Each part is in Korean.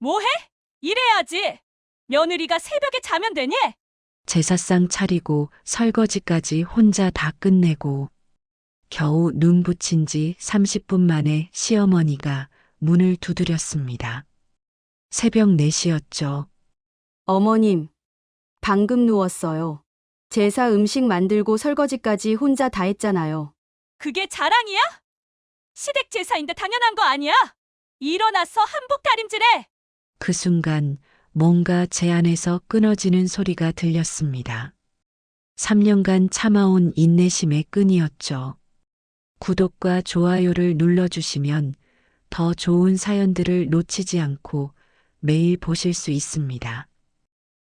뭐해? 일해야지. 며느리가 새벽에 자면 되니? 제사상 차리고 설거지까지 혼자 다 끝내고 겨우 눈 붙인 지 30분 만에 시어머니가 문을 두드렸습니다. 새벽 4시였죠. 어머님, 방금 누웠어요. 제사 음식 만들고 설거지까지 혼자 다 했잖아요. 그게 자랑이야? 시댁 제사인데 당연한 거 아니야? 일어나서 한복 다림질해. 그 순간 뭔가 제 안에서 끊어지는 소리가 들렸습니다. 3년간 참아온 인내심의 끈이었죠. 구독과 좋아요를 눌러주시면 더 좋은 사연들을 놓치지 않고 매일 보실 수 있습니다.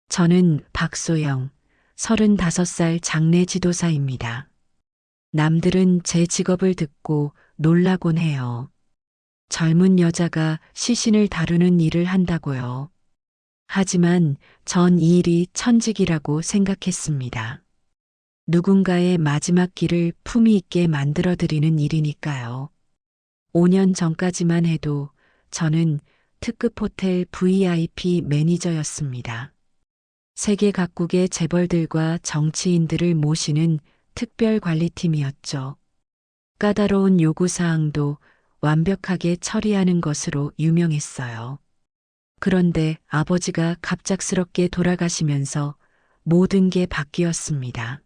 저는 박소영, 35살 장례 지도사입니다. 남들은 제 직업을 듣고 놀라곤 해요. 젊은 여자가 시신을 다루는 일을 한다고요. 하지만 전 이 일이 천직이라고 생각했습니다. 누군가의 마지막 길을 품위 있게 만들어드리는 일이니까요. 5년 전까지만 해도 저는 특급 호텔 VIP 매니저였습니다. 세계 각국의 재벌들과 정치인들을 모시는 특별 관리팀이었죠. 까다로운 요구사항도 완벽하게 처리하는 것으로 유명했어요. 그런데 아버지가 갑작스럽게 돌아가시면서 모든 게 바뀌었습니다.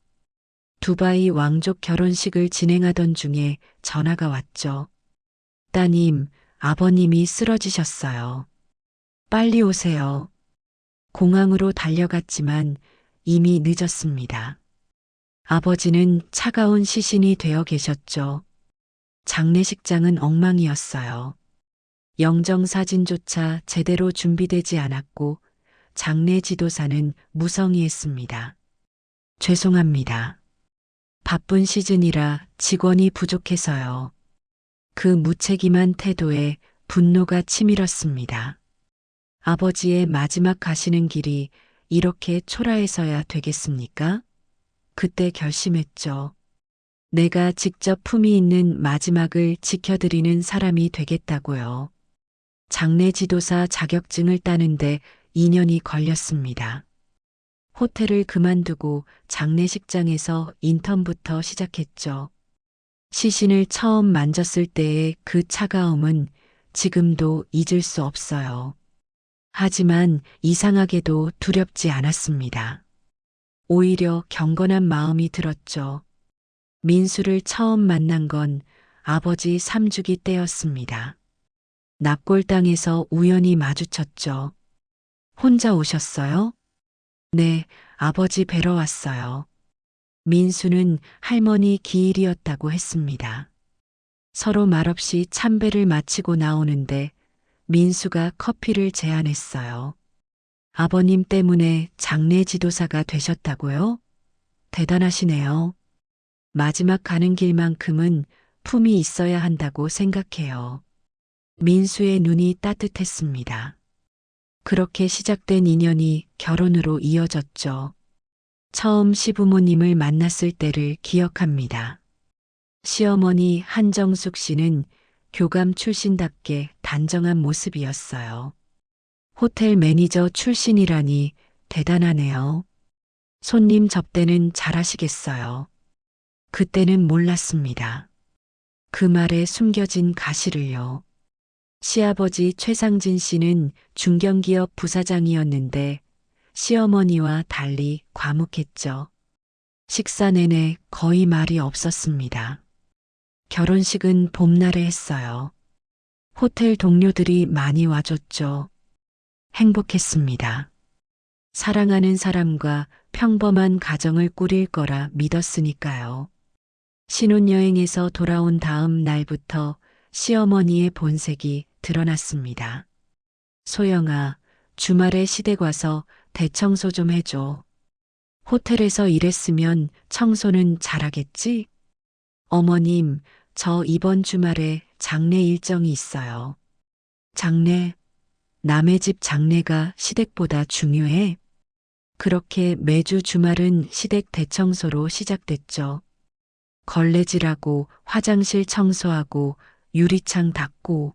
두바이 왕족 결혼식을 진행하던 중에 전화가 왔죠. 따님, 아버님이 쓰러지셨어요. 빨리 오세요. 공항으로 달려갔지만 이미 늦었습니다. 아버지는 차가운 시신이 되어 계셨죠. 장례식장은 엉망이었어요. 영정사진조차 제대로 준비되지 않았고 장례 지도사는 무성의했습니다. 죄송합니다. 바쁜 시즌이라 직원이 부족해서요. 그 무책임한 태도에 분노가 치밀었습니다. 아버지의 마지막 가시는 길이 이렇게 초라해서야 되겠습니까? 그때 결심했죠. 내가 직접 품위 있는 마지막을 지켜드리는 사람이 되겠다고요. 장례 지도사 자격증을 따는데 2년이 걸렸습니다. 호텔을 그만두고 장례식장에서 인턴부터 시작했죠. 시신을 처음 만졌을 때의 그 차가움은 지금도 잊을 수 없어요. 하지만 이상하게도 두렵지 않았습니다. 오히려 경건한 마음이 들었죠. 민수를 처음 만난 건 아버지 3주기 때였습니다. 납골당에서 우연히 마주쳤죠. 혼자 오셨어요? 네, 아버지 뵈러 왔어요. 민수는 할머니 기일이었다고 했습니다. 서로 말없이 참배를 마치고 나오는데 민수가 커피를 제안했어요. 아버님 때문에 장례 지도사가 되셨다고요? 대단하시네요. 마지막 가는 길만큼은 품이 있어야 한다고 생각해요. 민수의 눈이 따뜻했습니다. 그렇게 시작된 인연이 결혼으로 이어졌죠. 처음 시부모님을 만났을 때를 기억합니다. 시어머니 한정숙 씨는 교감 출신답게 단정한 모습이었어요. 호텔 매니저 출신이라니 대단하네요. 손님 접대는 잘하시겠어요. 그때는 몰랐습니다. 그 말에 숨겨진 가시를요. 시아버지 최상진 씨는 중견기업 부사장이었는데 시어머니와 달리 과묵했죠. 식사 내내 거의 말이 없었습니다. 결혼식은 봄날에 했어요. 호텔 동료들이 많이 와줬죠. 행복했습니다. 사랑하는 사람과 평범한 가정을 꾸릴 거라 믿었으니까요. 신혼여행에서 돌아온 다음 날부터 시어머니의 본색이 드러났습니다. 소영아, 주말에 시댁 와서 대청소 좀 해줘. 호텔에서 일했으면 청소는 잘하겠지? 어머님, 저 이번 주말에 장례 일정이 있어요. 장례? 남의 집 장례가 시댁보다 중요해? 그렇게 매주 주말은 시댁 대청소로 시작됐죠. 걸레질하고 화장실 청소하고 유리창 닦고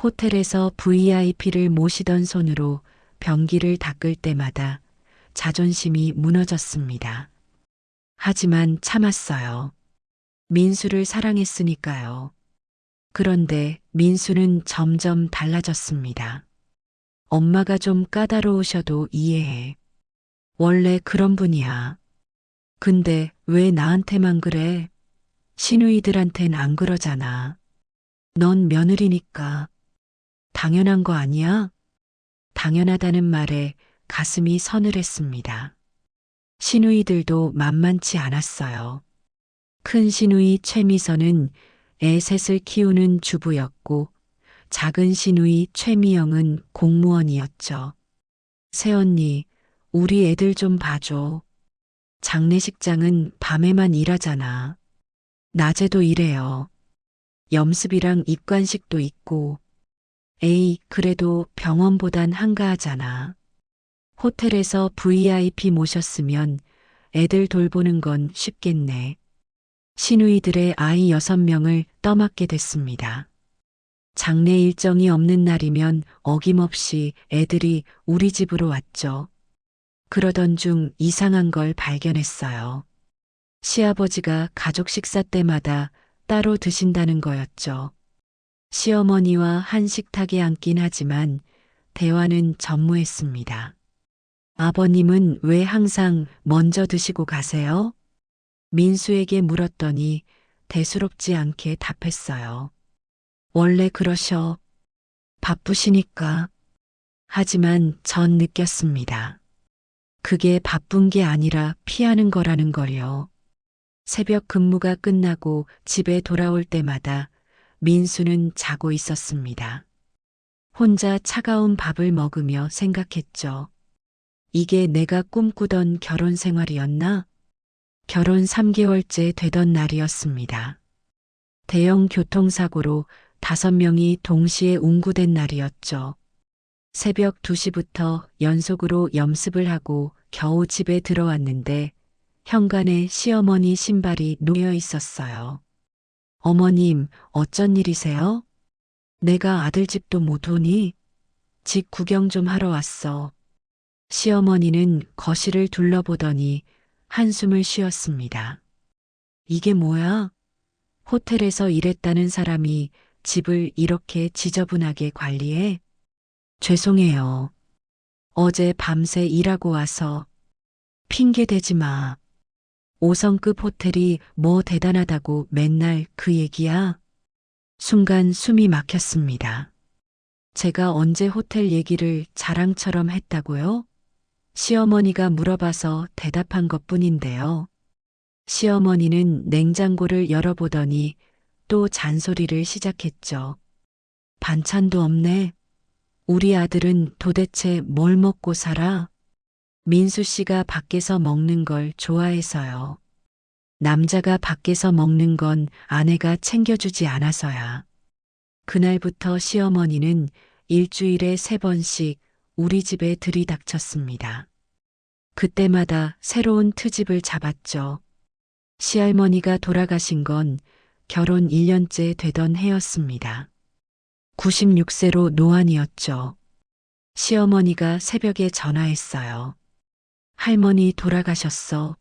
호텔에서 VIP를 모시던 손으로 변기를 닦을 때마다 자존심이 무너졌습니다. 하지만 참았어요. 민수를 사랑했으니까요. 그런데 민수는 점점 달라졌습니다. 엄마가 좀 까다로우셔도 이해해. 원래 그런 분이야. 근데 왜 나한테만 그래? 시누이들한텐 안 그러잖아. 넌 며느리니까. 당연한 거 아니야? 당연하다는 말에 가슴이 서늘했습니다. 시누이들도 만만치 않았어요. 큰 시누이 최미선은 애 셋을 키우는 주부였고 작은 시누이 최미영은 공무원이었죠. 새언니, 우리 애들 좀 봐줘. 장례식장은 밤에만 일하잖아. 낮에도 일해요. 염습이랑 입관식도 있고. 에이, 그래도 병원보단 한가하잖아. 호텔에서 VIP 모셨으면 애들 돌보는 건 쉽겠네. 시누이들의 아이 6명을 떠맡게 됐습니다. 장례 일정이 없는 날이면 어김없이 애들이 우리 집으로 왔죠. 그러던 중 이상한 걸 발견했어요. 시아버지가 가족 식사 때마다 따로 드신다는 거였죠. 시어머니와 한 식탁에 앉긴 하지만 대화는 전무했습니다. 아버님은 왜 항상 먼저 드시고 가세요? 민수에게 물었더니 대수롭지 않게 답했어요. 원래 그러셔. 바쁘시니까. 하지만 전 느꼈습니다. 그게 바쁜 게 아니라 피하는 거라는 걸요. 새벽 근무가 끝나고 집에 돌아올 때마다 민수는 자고 있었습니다. 혼자 차가운 밥을 먹으며 생각했죠. 이게 내가 꿈꾸던 결혼 생활이었나? 결혼 3개월째 되던 날이었습니다. 대형 교통사고로 5명이 동시에 운구된 날이었죠. 새벽 2시부터 연속으로 염습을 하고 겨우 집에 들어왔는데 현관에 시어머니 신발이 놓여 있었어요. 어머님, 어쩐 일이세요? 내가 아들 집도 못 오니? 집 구경 좀 하러 왔어. 시어머니는 거실을 둘러보더니 한숨을 쉬었습니다. 이게 뭐야? 호텔에서 일했다는 사람이 집을 이렇게 지저분하게 관리해? 죄송해요. 어제 밤새 일하고 와서. 핑계 대지 마. 5성급 호텔이 뭐 대단하다고 맨날 그 얘기야? 순간 숨이 막혔습니다. 제가 언제 호텔 얘기를 자랑처럼 했다고요? 시어머니가 물어봐서 대답한 것뿐인데요. 시어머니는 냉장고를 열어보더니 또 잔소리를 시작했죠. 반찬도 없네. 우리 아들은 도대체 뭘 먹고 살아? 민수 씨가 밖에서 먹는 걸 좋아해서요. 남자가 밖에서 먹는 건 아내가 챙겨주지 않아서야. 그날부터 시어머니는 일주일에 3번씩 우리 집에 들이닥쳤습니다. 그때마다 새로운 트집을 잡았죠. 시할머니가 돌아가신 건 결혼 1년째 되던 해였습니다. 96세로 노안이었죠. 시어머니가 새벽에 전화했어요. 할머니 돌아가셨어.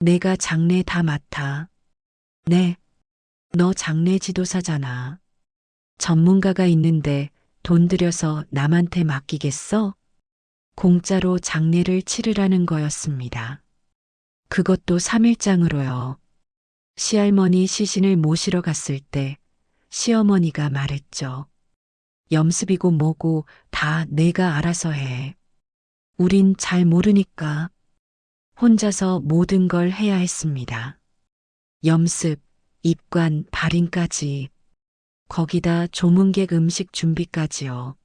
내가 장례 다 맡아. 네. 너 장례 지도사잖아. 전문가가 있는데 돈 들여서 남한테 맡기겠어? 공짜로 장례를 치르라는 거였습니다. 그것도 3일장으로요. 시할머니 시신을 모시러 갔을 때 시어머니가 말했죠. 염습이고 뭐고 다 내가 알아서 해. 우린 잘 모르니까. 혼자서 모든 걸 해야 했습니다. 염습, 입관, 발인까지. 거기다 조문객 음식 준비까지요.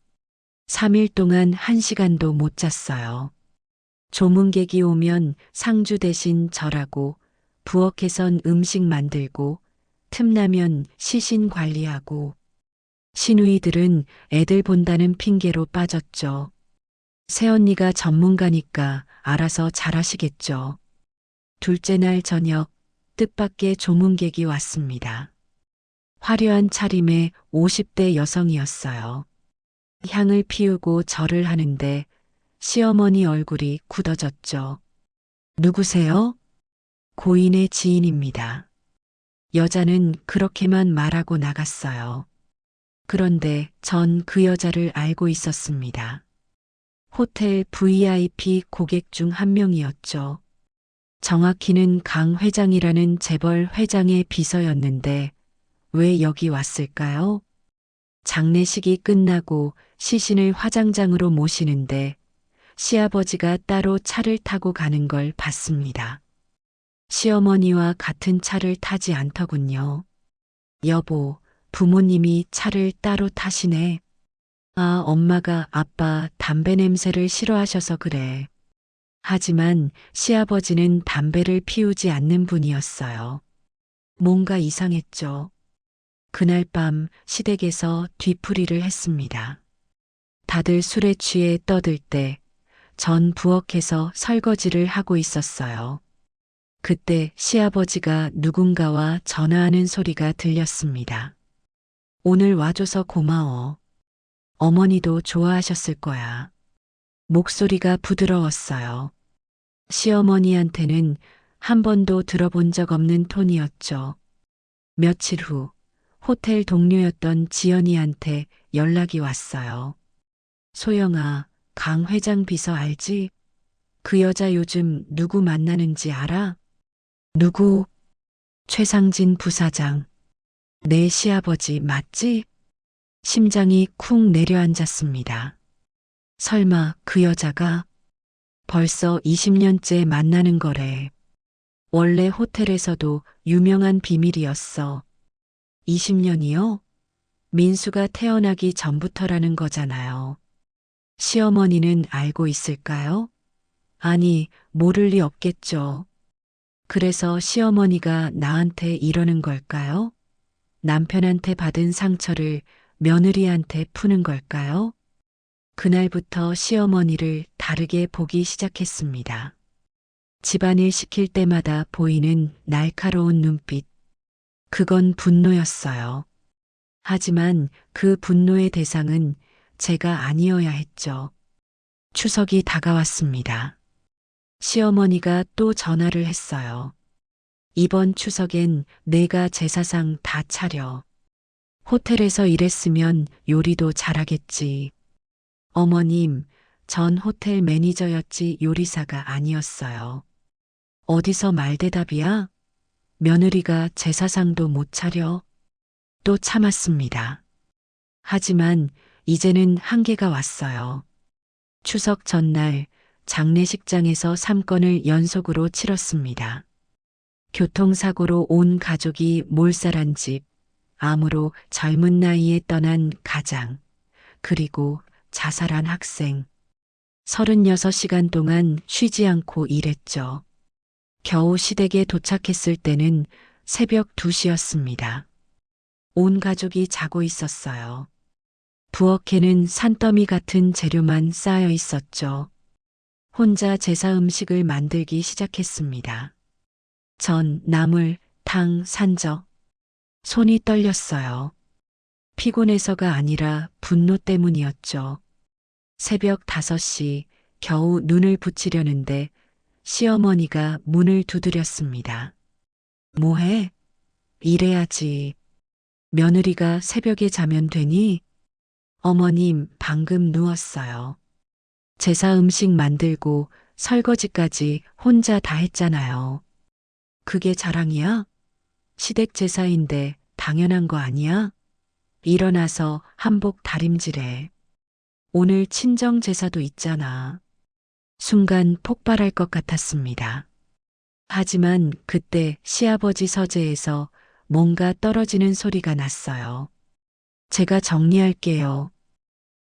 3일 동안 1시간도 못 잤어요. 조문객이 오면 상주 대신 절하고 부엌에선 음식 만들고 틈나면 시신 관리하고 시누이들은 애들 본다는 핑계로 빠졌죠. 새언니가 전문가니까 알아서 잘하시겠죠. 둘째 날 저녁 뜻밖의 조문객이 왔습니다. 화려한 차림의 50대 여성이었어요. 향을 피우고 절을 하는데 시어머니 얼굴이 굳어졌죠. 누구세요? 고인의 지인입니다. 여자는 그렇게만 말하고 나갔어요. 그런데 전 그 여자를 알고 있었습니다. 호텔 VIP 고객 중 한 명이었죠. 정확히는 강 회장이라는 재벌 회장의 비서였는데 왜 여기 왔을까요? 장례식이 끝나고 시신을 화장장으로 모시는데 시아버지가 따로 차를 타고 가는 걸 봤습니다. 시어머니와 같은 차를 타지 않더군요. 여보, 부모님이 차를 따로 타시네. 아, 엄마가 아빠 담배 냄새를 싫어하셔서 그래. 하지만 시아버지는 담배를 피우지 않는 분이었어요. 뭔가 이상했죠. 그날 밤 시댁에서 뒤풀이를 했습니다. 다들 술에 취해 떠들 때 전 부엌에서 설거지를 하고 있었어요. 그때 시아버지가 누군가와 전화하는 소리가 들렸습니다. 오늘 와줘서 고마워. 어머니도 좋아하셨을 거야. 목소리가 부드러웠어요. 시어머니한테는 한 번도 들어본 적 없는 톤이었죠. 며칠 후 호텔 동료였던 지연이한테 연락이 왔어요. 소영아, 강 회장 비서 알지? 그 여자 요즘 누구 만나는지 알아? 누구? 최상진 부사장. 내 시아버지 맞지? 심장이 쿵 내려앉았습니다. 설마 그 여자가 벌써 20년째 만나는 거래. 원래 호텔에서도 유명한 비밀이었어. 20년이요? 민수가 태어나기 전부터라는 거잖아요. 시어머니는 알고 있을까요? 아니, 모를 리 없겠죠. 그래서 시어머니가 나한테 이러는 걸까요? 남편한테 받은 상처를 며느리한테 푸는 걸까요? 그날부터 시어머니를 다르게 보기 시작했습니다. 집안일 시킬 때마다 보이는 날카로운 눈빛. 그건 분노였어요. 하지만 그 분노의 대상은 제가 아니어야 했죠. 추석이 다가왔습니다. 시어머니가 또 전화를 했어요. 이번 추석엔 내가 제사상 다 차려. 호텔에서 일했으면 요리도 잘하겠지. 어머님, 전 호텔 매니저였지 요리사가 아니었어요. 어디서 말대답이야? 며느리가 제사상도 못 차려? 또 참았습니다. 하지만 이제는 한계가 왔어요. 추석 전날 장례식장에서 3건을 연속으로 치렀습니다. 교통사고로 온 가족이 몰살한 집, 암으로 젊은 나이에 떠난 가장, 그리고 자살한 학생. 36시간 동안 쉬지 않고 일했죠. 겨우 시댁에 도착했을 때는 새벽 2시였습니다. 온 가족이 자고 있었어요. 부엌에는 산더미 같은 재료만 쌓여 있었죠. 혼자 제사 음식을 만들기 시작했습니다. 전, 나물, 탕, 산적. 손이 떨렸어요. 피곤해서가 아니라 분노 때문이었죠. 새벽 5시 겨우 눈을 붙이려는데 시어머니가 문을 두드렸습니다. 뭐해? 일해야지. 며느리가 새벽에 자면 되니? 어머님, 방금 누웠어요. 제사 음식 만들고 설거지까지 혼자 다 했잖아요. 그게 자랑이야? 시댁 제사인데 당연한 거 아니야? 일어나서 한복 다림질해. 오늘 친정 제사도 있잖아. 순간 폭발할 것 같았습니다. 하지만 그때 시아버지 서재에서 뭔가 떨어지는 소리가 났어요. 제가 정리할게요.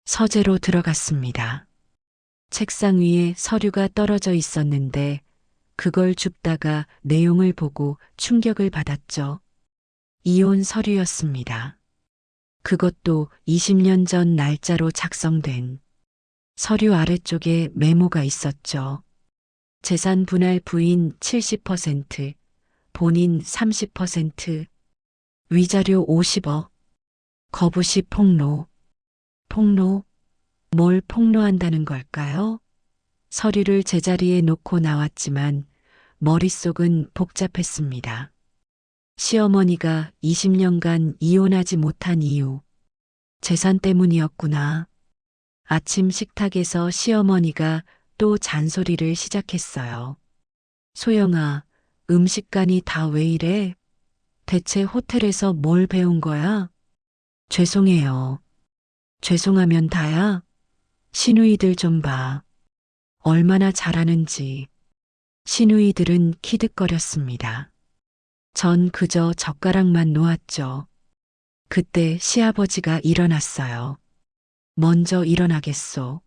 서재로 들어갔습니다. 책상 위에 서류가 떨어져 있었는데 그걸 줍다가 내용을 보고 충격을 받았죠. 이혼 서류였습니다. 그것도 20년 전 날짜로 작성된. 서류 아래쪽에 메모가 있었죠. 재산 분할 부인 70%, 본인 30%. 위자료 50억. 거부시 폭로. 폭로? 뭘 폭로한다는 걸까요? 서류를 제자리에 놓고 나왔지만 머릿속은 복잡했습니다. 시어머니가 20년간 이혼하지 못한 이유. 재산 때문이었구나. 아침 식탁에서 시어머니가 또 잔소리를 시작했어요. 소영아, 음식간이 다 왜 이래? 대체 호텔에서 뭘 배운 거야? 죄송해요. 죄송하면 다야? 시누이들 좀 봐. 얼마나 잘하는지. 시누이들은 키득거렸습니다. 전 그저 젓가락만 놓았죠. 그때 시아버지가 일어났어요. 먼저 일어나겠소.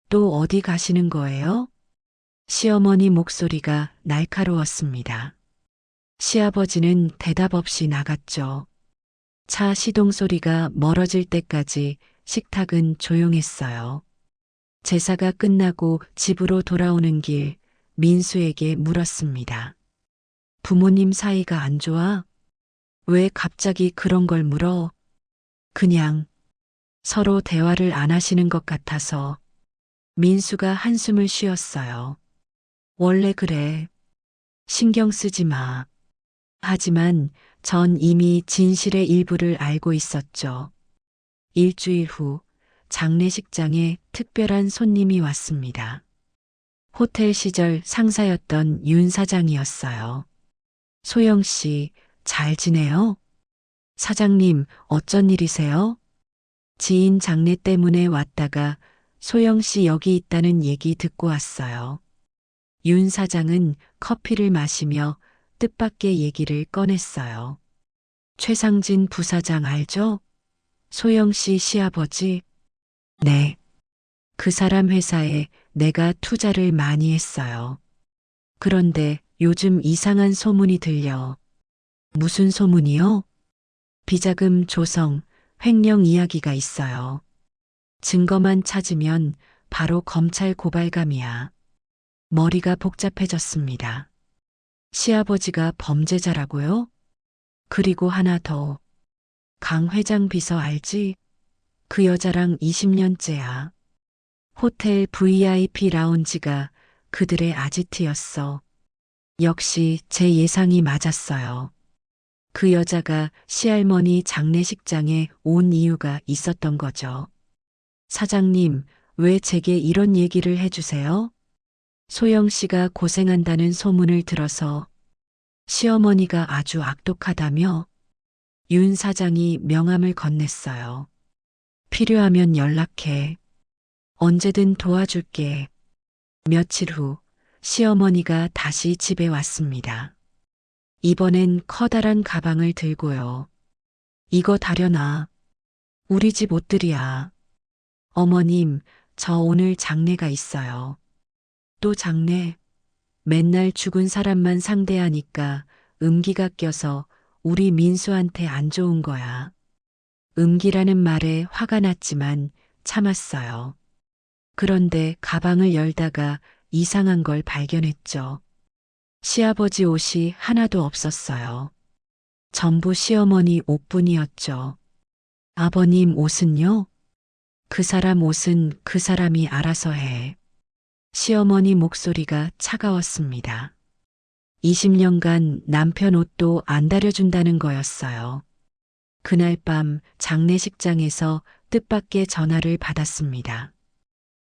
또 어디 가시는 거예요? 시어머니 목소리가 날카로웠습니다. 시아버지는 대답 없이 나갔죠. 차 시동 소리가 멀어질 때까지 식탁은 조용했어요. 제사가 끝나고 집으로 돌아오는 길 민수에게 물었습니다. 부모님 사이가 안 좋아? 왜 갑자기 그런 걸 물어? 그냥 서로 대화를 안 하시는 것 같아서. 민수가 한숨을 쉬었어요. 원래 그래. 신경 쓰지 마. 하지만 전 이미 진실의 일부를 알고 있었죠. 일주일 후 장례식장에 특별한 손님이 왔습니다. 호텔 시절 상사였던 윤 사장이었어요. 소영 씨, 잘 지내요? 사장님, 어쩐 일이세요? 지인 장례 때문에 왔다가 소영 씨 여기 있다는 얘기 듣고 왔어요. 윤 사장은 커피를 마시며 뜻밖의 얘기를 꺼냈어요. 최상진 부사장 알죠? 소영 씨 시아버지? 네. 그 사람 회사에 내가 투자를 많이 했어요. 그런데 요즘 이상한 소문이 들려. 무슨 소문이요? 비자금 조성, 횡령 이야기가 있어요. 증거만 찾으면 바로 검찰 고발감이야. 머리가 복잡해졌습니다. 시아버지가 범죄자라고요? 그리고 하나 더. 강 회장 비서 알지? 그 여자랑 20년째야. 호텔 VIP 라운지가 그들의 아지트였어. 역시 제 예상이 맞았어요. 그 여자가 시할머니 장례식장에 온 이유가 있었던 거죠. 사장님, 왜 제게 이런 얘기를 해주세요? 소영 씨가 고생한다는 소문을 들어서. 시어머니가 아주 악독하다며? 윤 사장이 명함을 건넸어요. 필요하면 연락해. 언제든 도와줄게. 며칠 후 시어머니가 다시 집에 왔습니다. 이번엔 커다란 가방을 들고요. 이거 다려놔. 우리 집 옷들이야. 어머님, 저 오늘 장례가 있어요. 또 장례? 맨날 죽은 사람만 상대하니까 음기가 껴서 우리 민수한테 안 좋은 거야. 음기라는 말에 화가 났지만 참았어요. 그런데 가방을 열다가 이상한 걸 발견했죠. 시아버지 옷이 하나도 없었어요. 전부 시어머니 옷뿐이었죠. 아버님 옷은요? 그 사람 옷은 그 사람이 알아서 해. 시어머니 목소리가 차가웠습니다. 20년간 남편 옷도 안 다려준다는 거였어요. 그날 밤 장례식장에서 뜻밖의 전화를 받았습니다.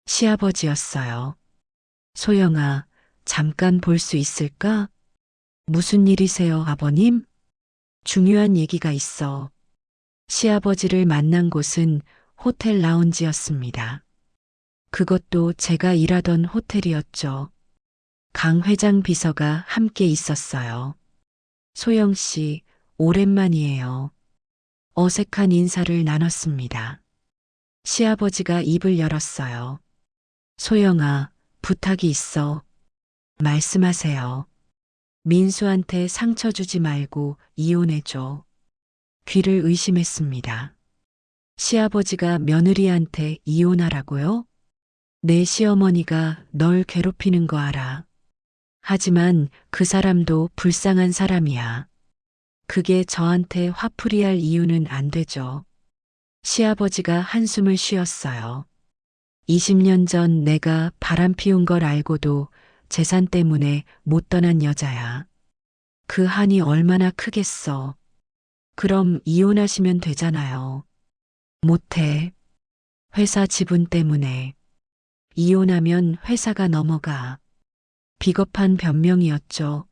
시아버지였어요. 소영아, 잠깐 볼 수 있을까? 무슨 일이세요, 아버님? 중요한 얘기가 있어. 시아버지를 만난 곳은 호텔 라운지였습니다. 그것도 제가 일하던 호텔이었죠. 강 회장 비서가 함께 있었어요. 소영 씨, 오랜만이에요. 어색한 인사를 나눴습니다. 시아버지가 입을 열었어요. 소영아, 부탁이 있어. 말씀하세요. 민수한테 상처 주지 말고 이혼해줘. 귀를 의심했습니다. 시아버지가 며느리한테 이혼하라고요? 내 시어머니가 널 괴롭히는 거 알아. 하지만 그 사람도 불쌍한 사람이야. 그게 저한테 화풀이할 이유는 안 되죠. 시아버지가 한숨을 쉬었어요. 20년 전 내가 바람 피운 걸 알고도 재산 때문에 못 떠난 여자야. 그 한이 얼마나 크겠어. 그럼 이혼하시면 되잖아요. 못해. 회사 지분 때문에. 이혼하면 회사가 넘어가. 비겁한 변명이었죠.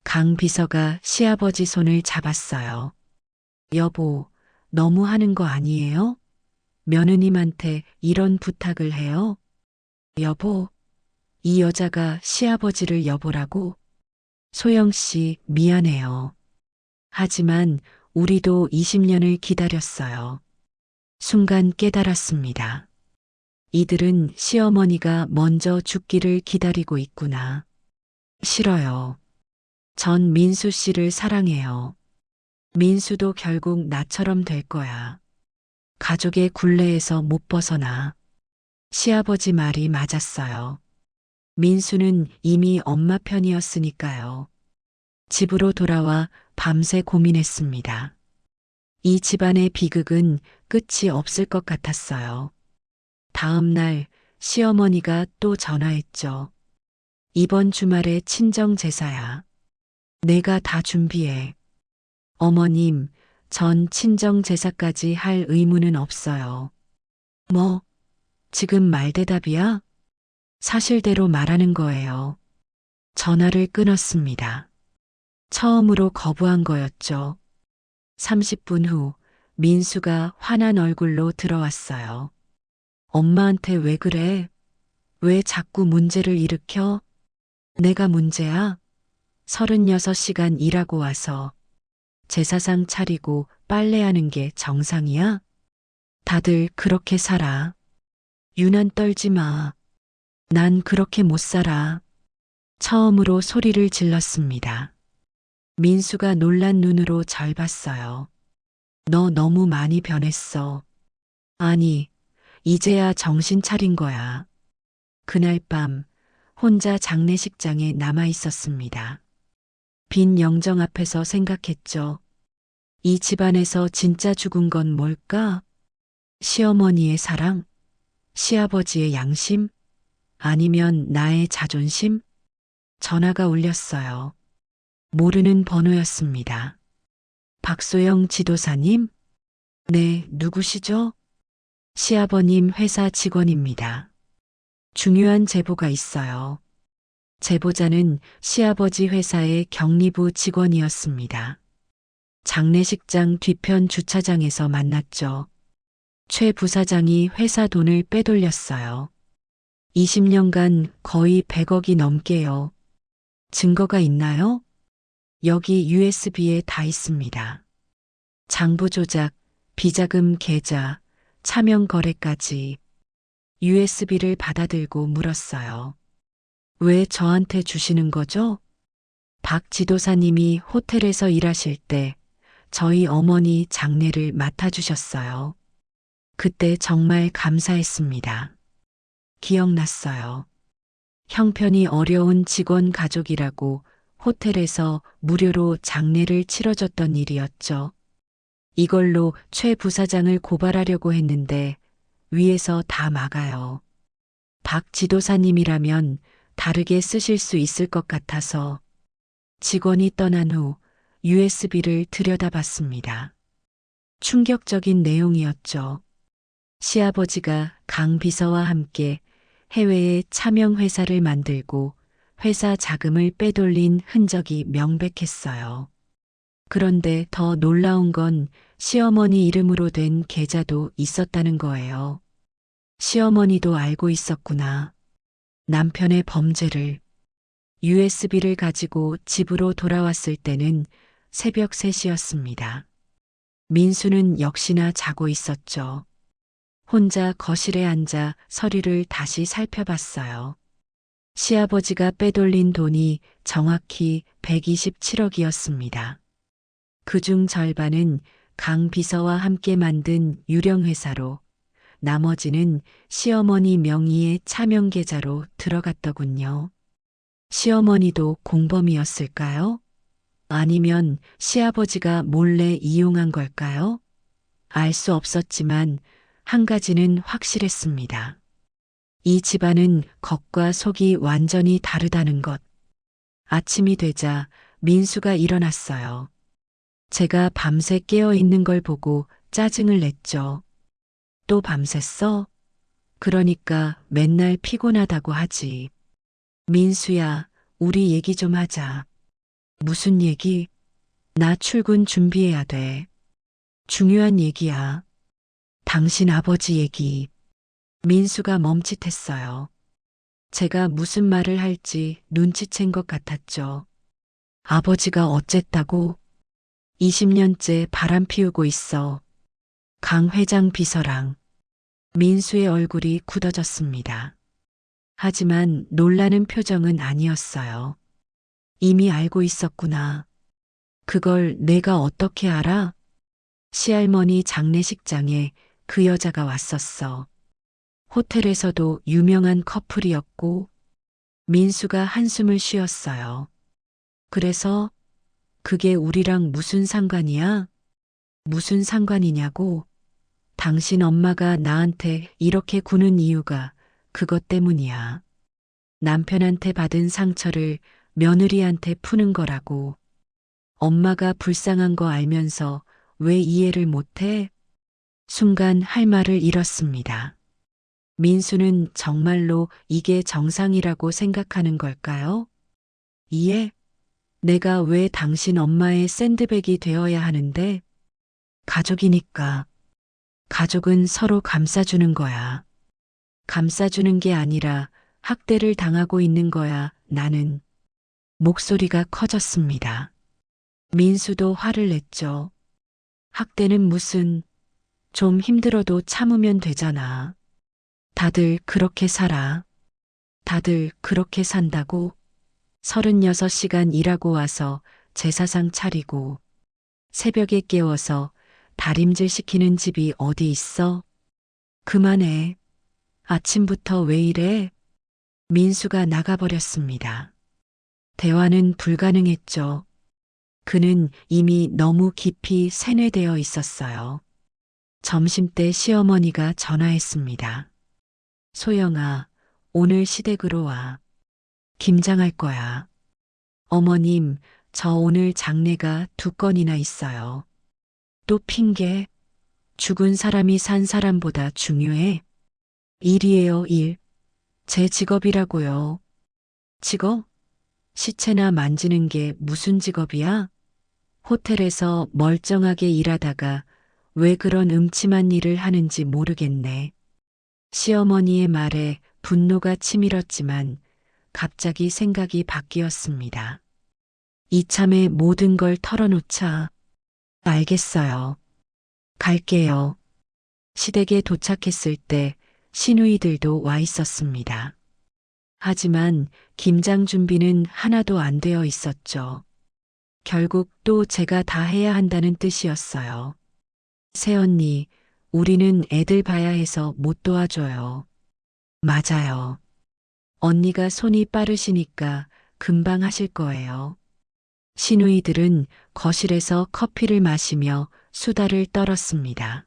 강 비서가 시아버지 손을 잡았어요. 여보, 너무 하는 거 아니에요? 며느님한테 이런 부탁을 해요? 여보, 이 여자가 시아버지를 여보라고? 소영 씨, 미안해요. 하지만 우리도 20년을 기다렸어요. 순간 깨달았습니다. 이들은 시어머니가 먼저 죽기를 기다리고 있구나. 싫어요. 전 민수 씨를 사랑해요. 민수도 결국 나처럼 될 거야. 가족의 굴레에서 못 벗어나. 시아버지 말이 맞았어요. 민수는 이미 엄마 편이었으니까요. 집으로 돌아와 밤새 고민했습니다. 이 집안의 비극은 끝이 없을 것 같았어요. 다음 날 시어머니가 또 전화했죠. 이번 주말에 친정 제사야. 내가 다 준비해. 어머님, 전 친정 제사까지 할 의무는 없어요. 뭐, 지금 말대답이야? 사실대로 말하는 거예요. 전화를 끊었습니다. 처음으로 거부한 거였죠. 30분 후 민수가 화난 얼굴로 들어왔어요. 엄마한테 왜 그래? 왜 자꾸 문제를 일으켜? 내가 문제야? 36시간 일하고 와서 제사상 차리고 빨래하는 게 정상이야? 다들 그렇게 살아. 유난 떨지 마. 난 그렇게 못 살아. 처음으로 소리를 질렀습니다. 민수가 놀란 눈으로 절 봤어요. 너 너무 많이 변했어. 아니, 이제야 정신 차린 거야. 그날 밤 혼자 장례식장에 남아 있었습니다. 빈 영정 앞에서 생각했죠. 이 집안에서 진짜 죽은 건 뭘까? 시어머니의 사랑? 시아버지의 양심? 아니면 나의 자존심? 전화가 울렸어요. 모르는 번호였습니다. 박소영 지도사님? 네, 누구시죠? 시아버님 회사 직원입니다. 중요한 제보가 있어요. 제보자는 시아버지 회사의 격리부 직원이었습니다. 장례식장 뒤편 주차장에서 만났죠. 최 부사장이 회사 돈을 빼돌렸어요. 20년간 거의 100억이 넘게요. 증거가 있나요? 여기 USB에 다 있습니다. 장부 조작, 비자금 계좌, 차명 거래까지. USB를 받아들고 물었어요. 왜 저한테 주시는 거죠? 박 지도사님이 호텔에서 일하실 때 저희 어머니 장례를 맡아주셨어요. 그때 정말 감사했습니다. 기억났어요. 형편이 어려운 직원 가족이라고 호텔에서 무료로 장례를 치러줬던 일이었죠. 이걸로 최 부사장을 고발하려고 했는데 위에서 다 막아요. 박 지도사님이라면 다르게 쓰실 수 있을 것 같아서 직원이 떠난 후 USB를 들여다봤습니다. 충격적인 내용이었죠. 시아버지가 강 비서와 함께 해외에 차명 회사를 만들고 회사 자금을 빼돌린 흔적이 명백했어요. 그런데 더 놀라운 건 시어머니 이름으로 된 계좌도 있었다는 거예요. 시어머니도 알고 있었구나. 남편의 범죄를. USB를 가지고 집으로 돌아왔을 때는 새벽 3시였습니다. 민수는 역시나 자고 있었죠. 혼자 거실에 앉아 서류를 다시 살펴봤어요. 시아버지가 빼돌린 돈이 정확히 127억이었습니다. 그중 절반은 강 비서와 함께 만든 유령회사로, 나머지는 시어머니 명의의 차명 계좌로 들어갔더군요. 시어머니도 공범이었을까요? 아니면 시아버지가 몰래 이용한 걸까요? 알 수 없었지만 한 가지는 확실했습니다. 이 집안은 겉과 속이 완전히 다르다는 것. 아침이 되자 민수가 일어났어요. 제가 밤새 깨어 있는 걸 보고 짜증을 냈죠. 또 밤샜어? 그러니까 맨날 피곤하다고 하지. 민수야, 우리 얘기 좀 하자. 무슨 얘기? 나 출근 준비해야 돼. 중요한 얘기야. 당신 아버지 얘기. 민수가 멈칫했어요. 제가 무슨 말을 할지 눈치챈 것 같았죠. 아버지가 어쨌다고? 20년째 바람 피우고 있어. 강 회장 비서랑. 민수의 얼굴이 굳어졌습니다. 하지만 놀라는 표정은 아니었어요. 이미 알고 있었구나. 그걸 내가 어떻게 알아? 시할머니 장례식장에 그 여자가 왔었어. 호텔에서도 유명한 커플이었고, 민수가 한숨을 쉬었어요. 그래서 그게 우리랑 무슨 상관이야? 무슨 상관이냐고? 당신 엄마가 나한테 이렇게 구는 이유가 그것 때문이야. 남편한테 받은 상처를 며느리한테 푸는 거라고. 엄마가 불쌍한 거 알면서 왜 이해를 못해? 순간 할 말을 잃었습니다. 민수는 정말로 이게 정상이라고 생각하는 걸까요? 이해? 내가 왜 당신 엄마의 샌드백이 되어야 하는데? 가족이니까. 가족은 서로 감싸주는 거야. 감싸주는 게 아니라 학대를 당하고 있는 거야, 나는. 목소리가 커졌습니다. 민수도 화를 냈죠. 학대는 무슨, 좀 힘들어도 참으면 되잖아. 다들 그렇게 살아. 다들 그렇게 산다고. 36시간 일하고 와서 제사상 차리고 새벽에 깨워서 다림질 시키는 집이 어디 있어? 그만해. 아침부터 왜 이래? 민수가 나가버렸습니다. 대화는 불가능했죠. 그는 이미 너무 깊이 세뇌되어 있었어요. 점심때 시어머니가 전화했습니다. 소영아, 오늘 시댁으로 와. 김장할 거야. 어머님, 저 오늘 장례가 2건이나 있어요. 또 핑계? 죽은 사람이 산 사람보다 중요해? 일이에요, 일. 제 직업이라고요. 직업? 시체나 만지는 게 무슨 직업이야? 호텔에서 멀쩡하게 일하다가 왜 그런 음침한 일을 하는지 모르겠네. 시어머니의 말에 분노가 치밀었지만 갑자기 생각이 바뀌었습니다. 이참에 모든 걸 털어놓자. 알겠어요. 갈게요. 시댁에 도착했을 때 시누이들도 와 있었습니다. 하지만 김장 준비는 하나도 안 되어 있었죠. 결국 또 제가 다 해야 한다는 뜻이었어요. 새언니, 우리는 애들 봐야 해서 못 도와줘요. 맞아요. 언니가 손이 빠르시니까 금방 하실 거예요. 시누이들은 거실에서 커피를 마시며 수다를 떨었습니다.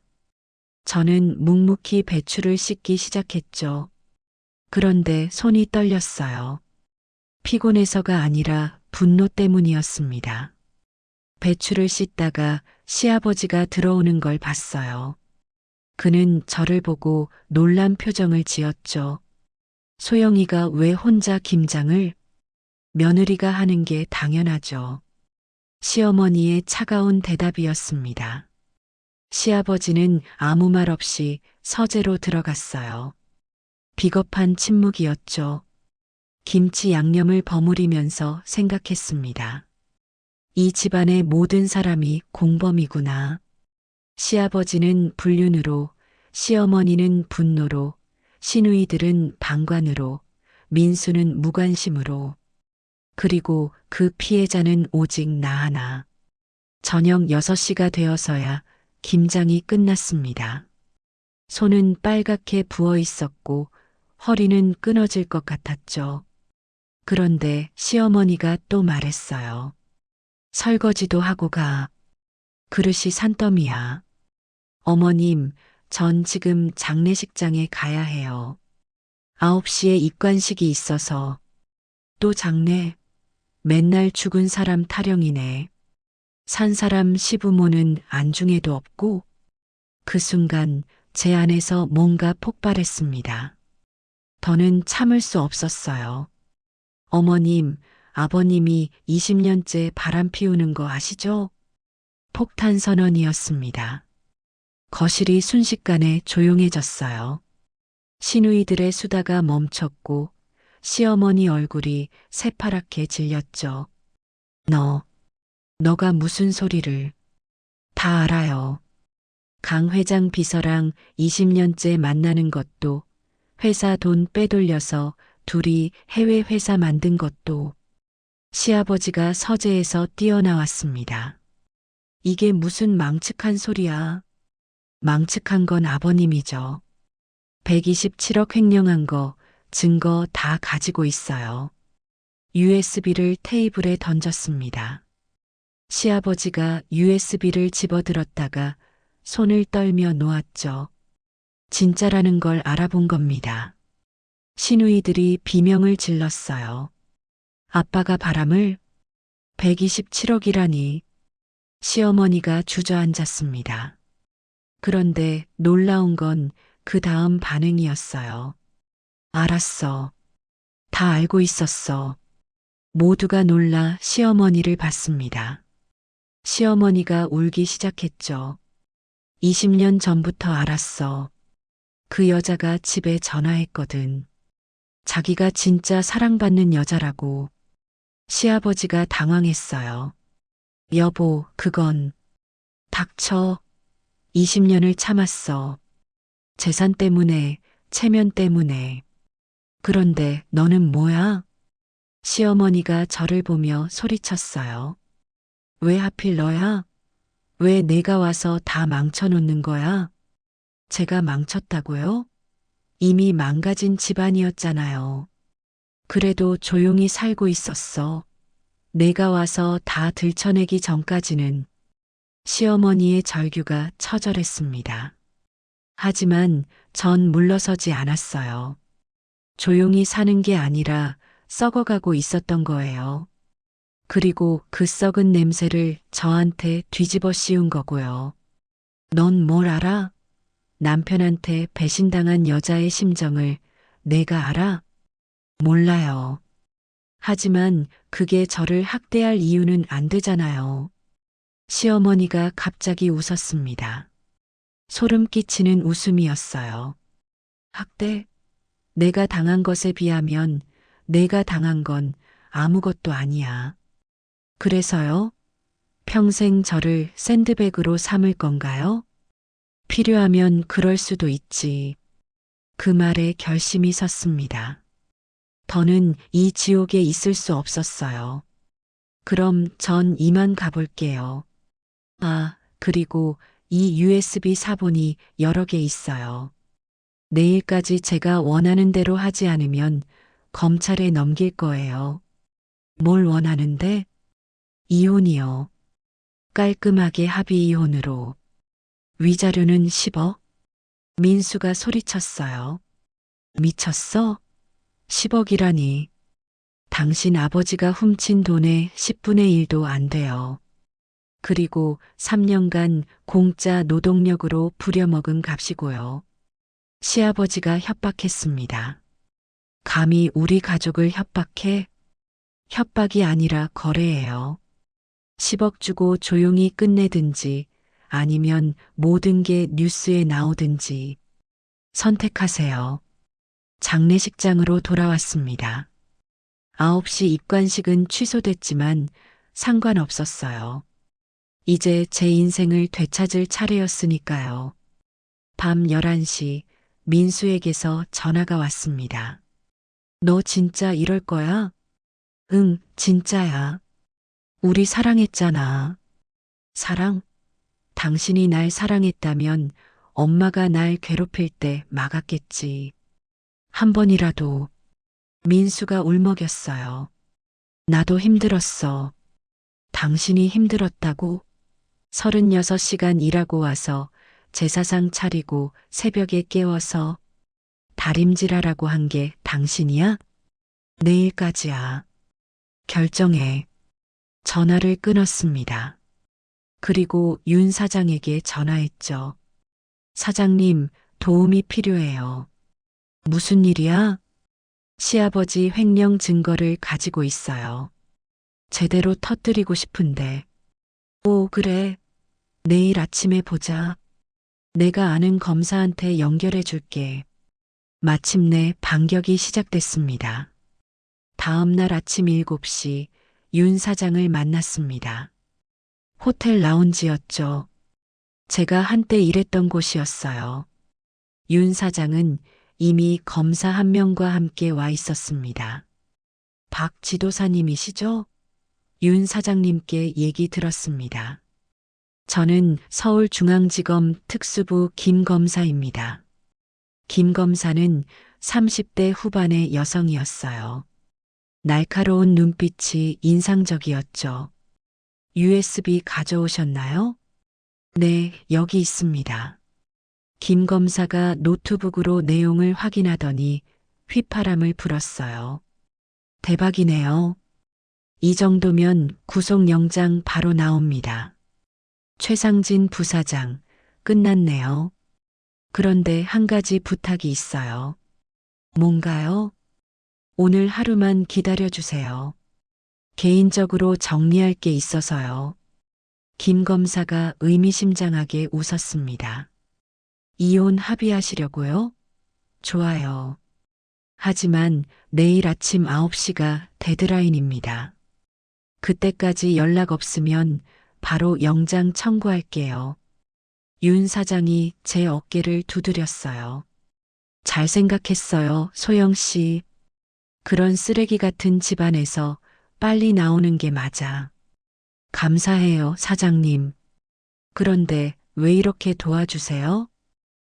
저는 묵묵히 배추를 씻기 시작했죠. 그런데 손이 떨렸어요. 피곤해서가 아니라 분노 때문이었습니다. 배추를 씻다가 시아버지가 들어오는 걸 봤어요. 그는 저를 보고 놀란 표정을 지었죠. 소영이가 왜 혼자 김장을? 며느리가 하는 게 당연하죠. 시어머니의 차가운 대답이었습니다. 시아버지는 아무 말 없이 서재로 들어갔어요. 비겁한 침묵이었죠. 김치 양념을 버무리면서 생각했습니다. 이 집안의 모든 사람이 공범이구나. 시아버지는 불륜으로, 시어머니는 분노로, 시누이들은 방관으로, 민수는 무관심으로, 그리고 그 피해자는 오직 나 하나. 저녁 6시가 되어서야 김장이 끝났습니다. 손은 빨갛게 부어 있었고 허리는 끊어질 것 같았죠. 그런데 시어머니가 또 말했어요. 설거지도 하고 가. 그릇이 산더미야. 어머님, 전 지금 장례식장에 가야 해요. 9시에 입관식이 있어서. 또 장례. 맨날 죽은 사람 타령이네. 산 사람 시부모는 안중에도 없고. 그 순간 제 안에서 뭔가 폭발했습니다. 더는 참을 수 없었어요. 어머님, 아버님이 20년째 바람 피우는 거 아시죠? 폭탄 선언이었습니다. 거실이 순식간에 조용해졌어요. 시누이들의 수다가 멈췄고 시어머니 얼굴이 새파랗게 질렸죠. 너가 무슨 소리를. 다 알아요. 강 회장 비서랑 20년째 만나는 것도, 회사 돈 빼돌려서 둘이 해외 회사 만든 것도. 시아버지가 서재에서 뛰어나왔습니다. 이게 무슨 망측한 소리야. 망측한 건 아버님이죠. 127억 횡령한 거 증거 다 가지고 있어요. USB를 테이블에 던졌습니다. 시아버지가 USB를 집어들었다가 손을 떨며 놓았죠. 진짜라는 걸 알아본 겁니다. 시누이들이 비명을 질렀어요. 아빠가 바람을 127억이라니. 시어머니가 주저앉았습니다. 그런데 놀라운 건 그 다음 반응이었어요. 알았어. 다 알고 있었어. 모두가 놀라 시어머니를 봤습니다. 시어머니가 울기 시작했죠. 20년 전부터 알았어. 그 여자가 집에 전화했거든. 자기가 진짜 사랑받는 여자라고. 시아버지가 당황했어요. 여보, 그건. 닥쳐. 20년을 참았어. 재산 때문에, 체면 때문에. 그런데 너는 뭐야? 시어머니가 저를 보며 소리쳤어요. 왜 하필 너야? 왜 내가 와서 다 망쳐놓는 거야? 제가 망쳤다고요? 이미 망가진 집안이었잖아요. 그래도 조용히 살고 있었어. 내가 와서 다 들춰내기 전까지는. 시어머니의 절규가 처절했습니다. 하지만 전 물러서지 않았어요. 조용히 사는 게 아니라 썩어가고 있었던 거예요. 그리고 그 썩은 냄새를 저한테 뒤집어 씌운 거고요. 넌 뭘 알아? 남편한테 배신당한 여자의 심정을 내가 알아? 몰라요. 하지만 그게 저를 학대할 이유는 안 되잖아요. 시어머니가 갑자기 웃었습니다. 소름 끼치는 웃음이었어요. 학대? 내가 당한 것에 비하면 내가 당한 건 아무것도 아니야. 그래서요? 평생 저를 샌드백으로 삼을 건가요? 필요하면 그럴 수도 있지. 그 말에 결심이 섰습니다. 더는 이 지옥에 있을 수 없었어요. 그럼 전 이만 가볼게요. 아, 그리고 이 USB 사본이 여러 개 있어요. 내일까지 제가 원하는 대로 하지 않으면 검찰에 넘길 거예요. 뭘 원하는데? 이혼이요. 깔끔하게 합의 이혼으로. 위자료는 10억? 민수가 소리쳤어요. 미쳤어? 10억이라니. 당신 아버지가 훔친 돈의 10분의 1도 안 돼요. 그리고 3년간 공짜 노동력으로 부려먹은 값이고요. 시아버지가 협박했습니다. 감히 우리 가족을 협박해? 협박이 아니라 거래예요. 10억 주고 조용히 끝내든지 아니면 모든 게 뉴스에 나오든지 선택하세요. 장례식장으로 돌아왔습니다. 9시 입관식은 취소됐지만 상관없었어요. 이제 제 인생을 되찾을 차례였으니까요. 밤 11시 민수에게서 전화가 왔습니다. 너 진짜 이럴 거야? 응, 진짜야. 우리 사랑했잖아. 사랑? 당신이 날 사랑했다면 엄마가 날 괴롭힐 때 막았겠지. 한 번이라도. 민수가 울먹였어요. 나도 힘들었어. 당신이 힘들었다고? 36시간 일하고 와서 제사상 차리고 새벽에 깨워서 다림질하라고 한 게 당신이야? 내일까지야. 결정해. 전화를 끊었습니다. 그리고 윤 사장에게 전화했죠. 사장님, 도움이 필요해요. 무슨 일이야? 시아버지 횡령 증거를 가지고 있어요. 제대로 터뜨리고 싶은데. 오, 그래. 내일 아침에 보자. 내가 아는 검사한테 연결해 줄게. 마침내 반격이 시작됐습니다. 다음 날 아침 7시 윤 사장을 만났습니다. 호텔 라운지였죠. 제가 한때 일했던 곳이었어요. 윤 사장은 이미 검사 한 명과 함께 와 있었습니다. 박 지도사님이시죠? 윤 사장님께 얘기 들었습니다. 저는 서울중앙지검 특수부 김 검사입니다. 김 검사는 30대 후반의 여성이었어요. 날카로운 눈빛이 인상적이었죠. USB 가져오셨나요? 네, 여기 있습니다. 김 검사가 노트북으로 내용을 확인하더니 휘파람을 불었어요. 대박이네요. 이 정도면 구속영장 바로 나옵니다. 최상진 부사장, 끝났네요. 그런데 한 가지 부탁이 있어요. 뭔가요? 오늘 하루만 기다려주세요. 개인적으로 정리할 게 있어서요. 김 검사가 의미심장하게 웃었습니다. 이혼 합의하시려고요? 좋아요. 하지만 내일 아침 9시가 데드라인입니다. 그때까지 연락 없으면 바로 영장 청구할게요. 윤 사장이 제 어깨를 두드렸어요. 잘 생각했어요, 소영 씨. 그런 쓰레기 같은 집안에서 빨리 나오는 게 맞아. 감사해요, 사장님. 그런데 왜 이렇게 도와주세요?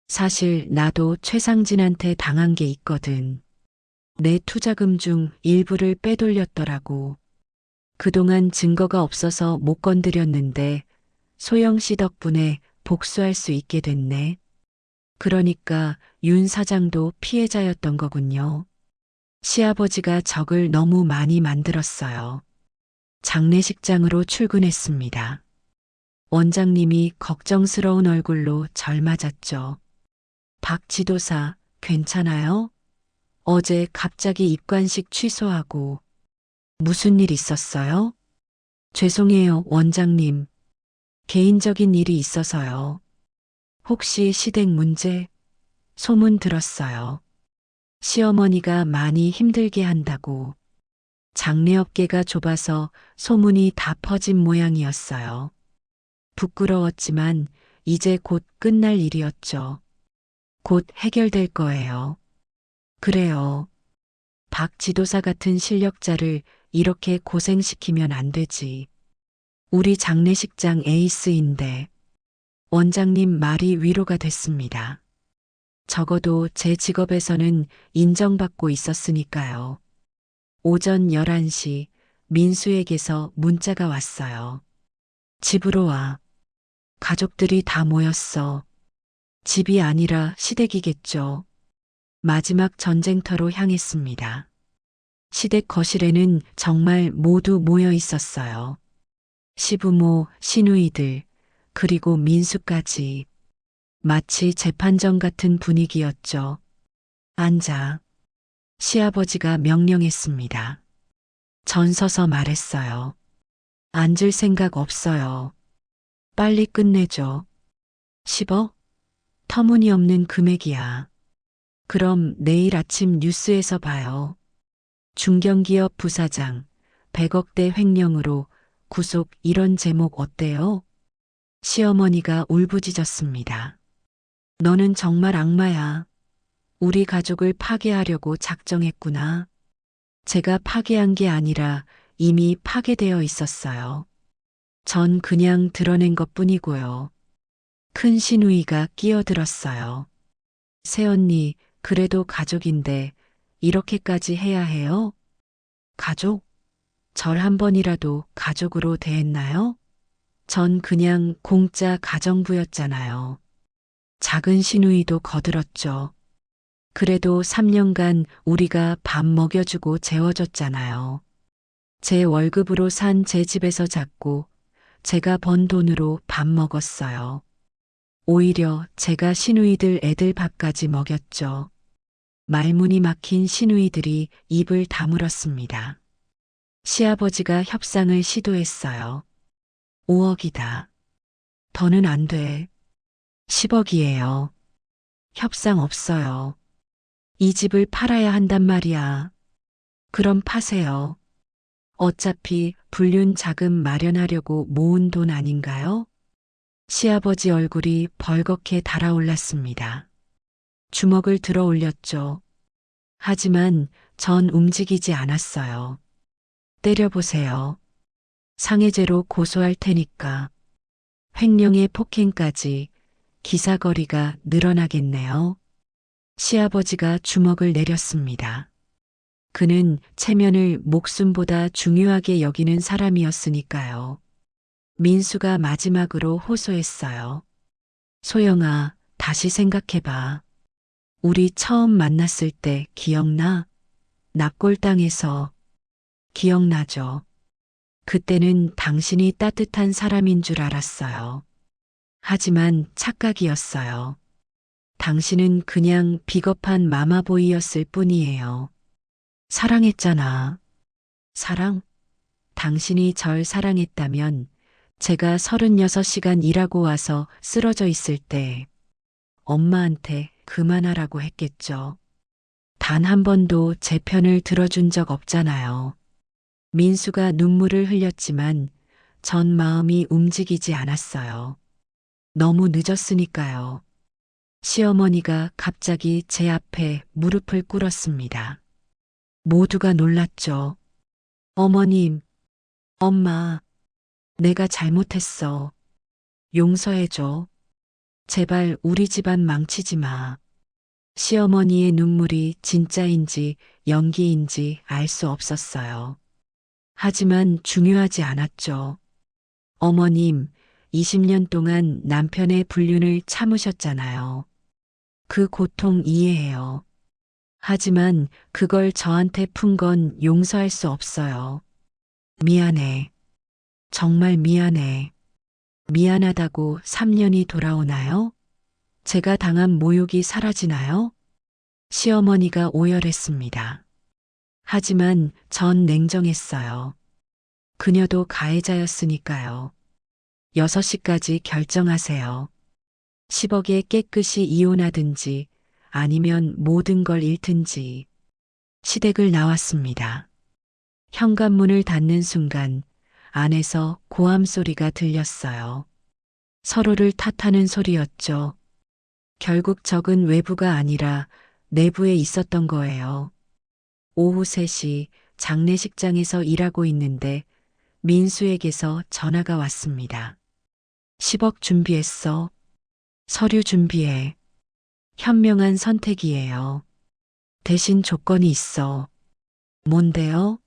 사실 나도 최상진한테 당한 게 있거든. 내 투자금 중 일부를 빼돌렸더라고. 그동안 증거가 없어서 못 건드렸는데 소영 씨 덕분에 복수할 수 있게 됐네. 그러니까 윤 사장도 피해자였던 거군요. 시아버지가 적을 너무 많이 만들었어요. 장례식장으로 출근했습니다. 원장님이 걱정스러운 얼굴로 절 맞았죠. 박 지도사, 괜찮아요? 어제 갑자기 입관식 취소하고 무슨 일 있었어요? 죄송해요, 원장님. 개인적인 일이 있어서요. 혹시 시댁 문제? 소문 들었어요. 시어머니가 많이 힘들게 한다고. 장례업계가 좁아서 소문이 다 퍼진 모양이었어요. 부끄러웠지만 이제 곧 끝날 일이었죠. 곧 해결될 거예요. 그래요. 박 지도사 같은 실력자를 이렇게 고생시키면 안 되지. 우리 장례식장 에이스인데. 원장님 말이 위로가 됐습니다. 적어도 제 직업에서는 인정받고 있었으니까요. 오전 11시 민수에게서 문자가 왔어요. 집으로 와. 가족들이 다 모였어. 집이 아니라 시댁이겠죠. 마지막 전쟁터로 향했습니다. 시댁 거실에는 정말 모두 모여 있었어요. 시부모, 시누이들, 그리고 민수까지. 마치 재판정 같은 분위기였죠. 앉아. 시아버지가 명령했습니다. 전 서서 말했어요. 앉을 생각 없어요. 빨리 끝내줘. 10억? 터무니없는 금액이야. 그럼 내일 아침 뉴스에서 봐요. 중견기업 부사장, 100억대 횡령으로 구속 이런 제목 어때요? 시어머니가 울부짖었습니다. 너는 정말 악마야. 우리 가족을 파괴하려고 작정했구나. 제가 파괴한 게 아니라 이미 파괴되어 있었어요. 전 그냥 드러낸 것뿐이고요. 큰 시누이가 끼어들었어요. 새언니, 그래도 가족인데 이렇게까지 해야 해요? 가족? 절 한 번이라도 가족으로 대했나요? 전 그냥 공짜 가정부였잖아요. 작은 시누이도 거들었죠. 그래도 3년간 우리가 밥 먹여주고 재워줬잖아요. 제 월급으로 산 제 집에서 잤고 제가 번 돈으로 밥 먹었어요. 오히려 제가 시누이들 애들 밥까지 먹였죠. 말문이 막힌 시누이들이 입을 다물었습니다. 시아버지가 협상을 시도했어요. 5억이다. 더는 안 돼. 10억이에요. 협상 없어요. 이 집을 팔아야 한단 말이야. 그럼 파세요. 어차피 불륜 자금 마련하려고 모은 돈 아닌가요? 시아버지 얼굴이 벌겋게 달아올랐습니다. 주먹을 들어 올렸죠. 하지만 전 움직이지 않았어요. 때려보세요. 상해죄로 고소할 테니까. 횡령의 폭행까지 기사거리가 늘어나겠네요. 시아버지가 주먹을 내렸습니다. 그는 체면을 목숨보다 중요하게 여기는 사람이었으니까요. 민수가 마지막으로 호소했어요. 소영아, 다시 생각해봐. 우리 처음 만났을 때 기억나? 납골당에서. 기억나죠? 그때는 당신이 따뜻한 사람인 줄 알았어요. 하지만 착각이었어요. 당신은 그냥 비겁한 마마보이였을 뿐이에요. 사랑했잖아. 사랑? 당신이 절 사랑했다면 제가 36시간 일하고 와서 쓰러져 있을 때 엄마한테 그만하라고 했겠죠. 단 한 번도 제 편을 들어준 적 없잖아요. 민수가 눈물을 흘렸지만 전 마음이 움직이지 않았어요. 너무 늦었으니까요. 시어머니가 갑자기 제 앞에 무릎을 꿇었습니다. 모두가 놀랐죠. 어머님, 엄마, 내가 잘못했어. 용서해줘. 제발 우리 집안 망치지 마. 시어머니의 눈물이 진짜인지 연기인지 알 수 없었어요. 하지만 중요하지 않았죠. 어머님, 20년 동안 남편의 불륜을 참으셨잖아요. 그 고통 이해해요. 하지만 그걸 저한테 푼 건 용서할 수 없어요. 미안해. 정말 미안해. 미안하다고 3년이 돌아오나요? 제가 당한 모욕이 사라지나요? 시어머니가 오열했습니다. 하지만 전 냉정했어요. 그녀도 가해자였으니까요. 6시까지 결정하세요. 10억에 깨끗이 이혼하든지 아니면 모든 걸 잃든지. 시댁을 나왔습니다. 현관문을 닫는 순간 안에서 고함 소리가 들렸어요. 서로를 탓하는 소리였죠. 결국 적은 외부가 아니라 내부에 있었던 거예요. 오후 3시 장례식장에서 일하고 있는데 민수에게서 전화가 왔습니다. 10억 준비했어. 서류 준비해. 현명한 선택이에요. 대신 조건이 있어. 뭔데요?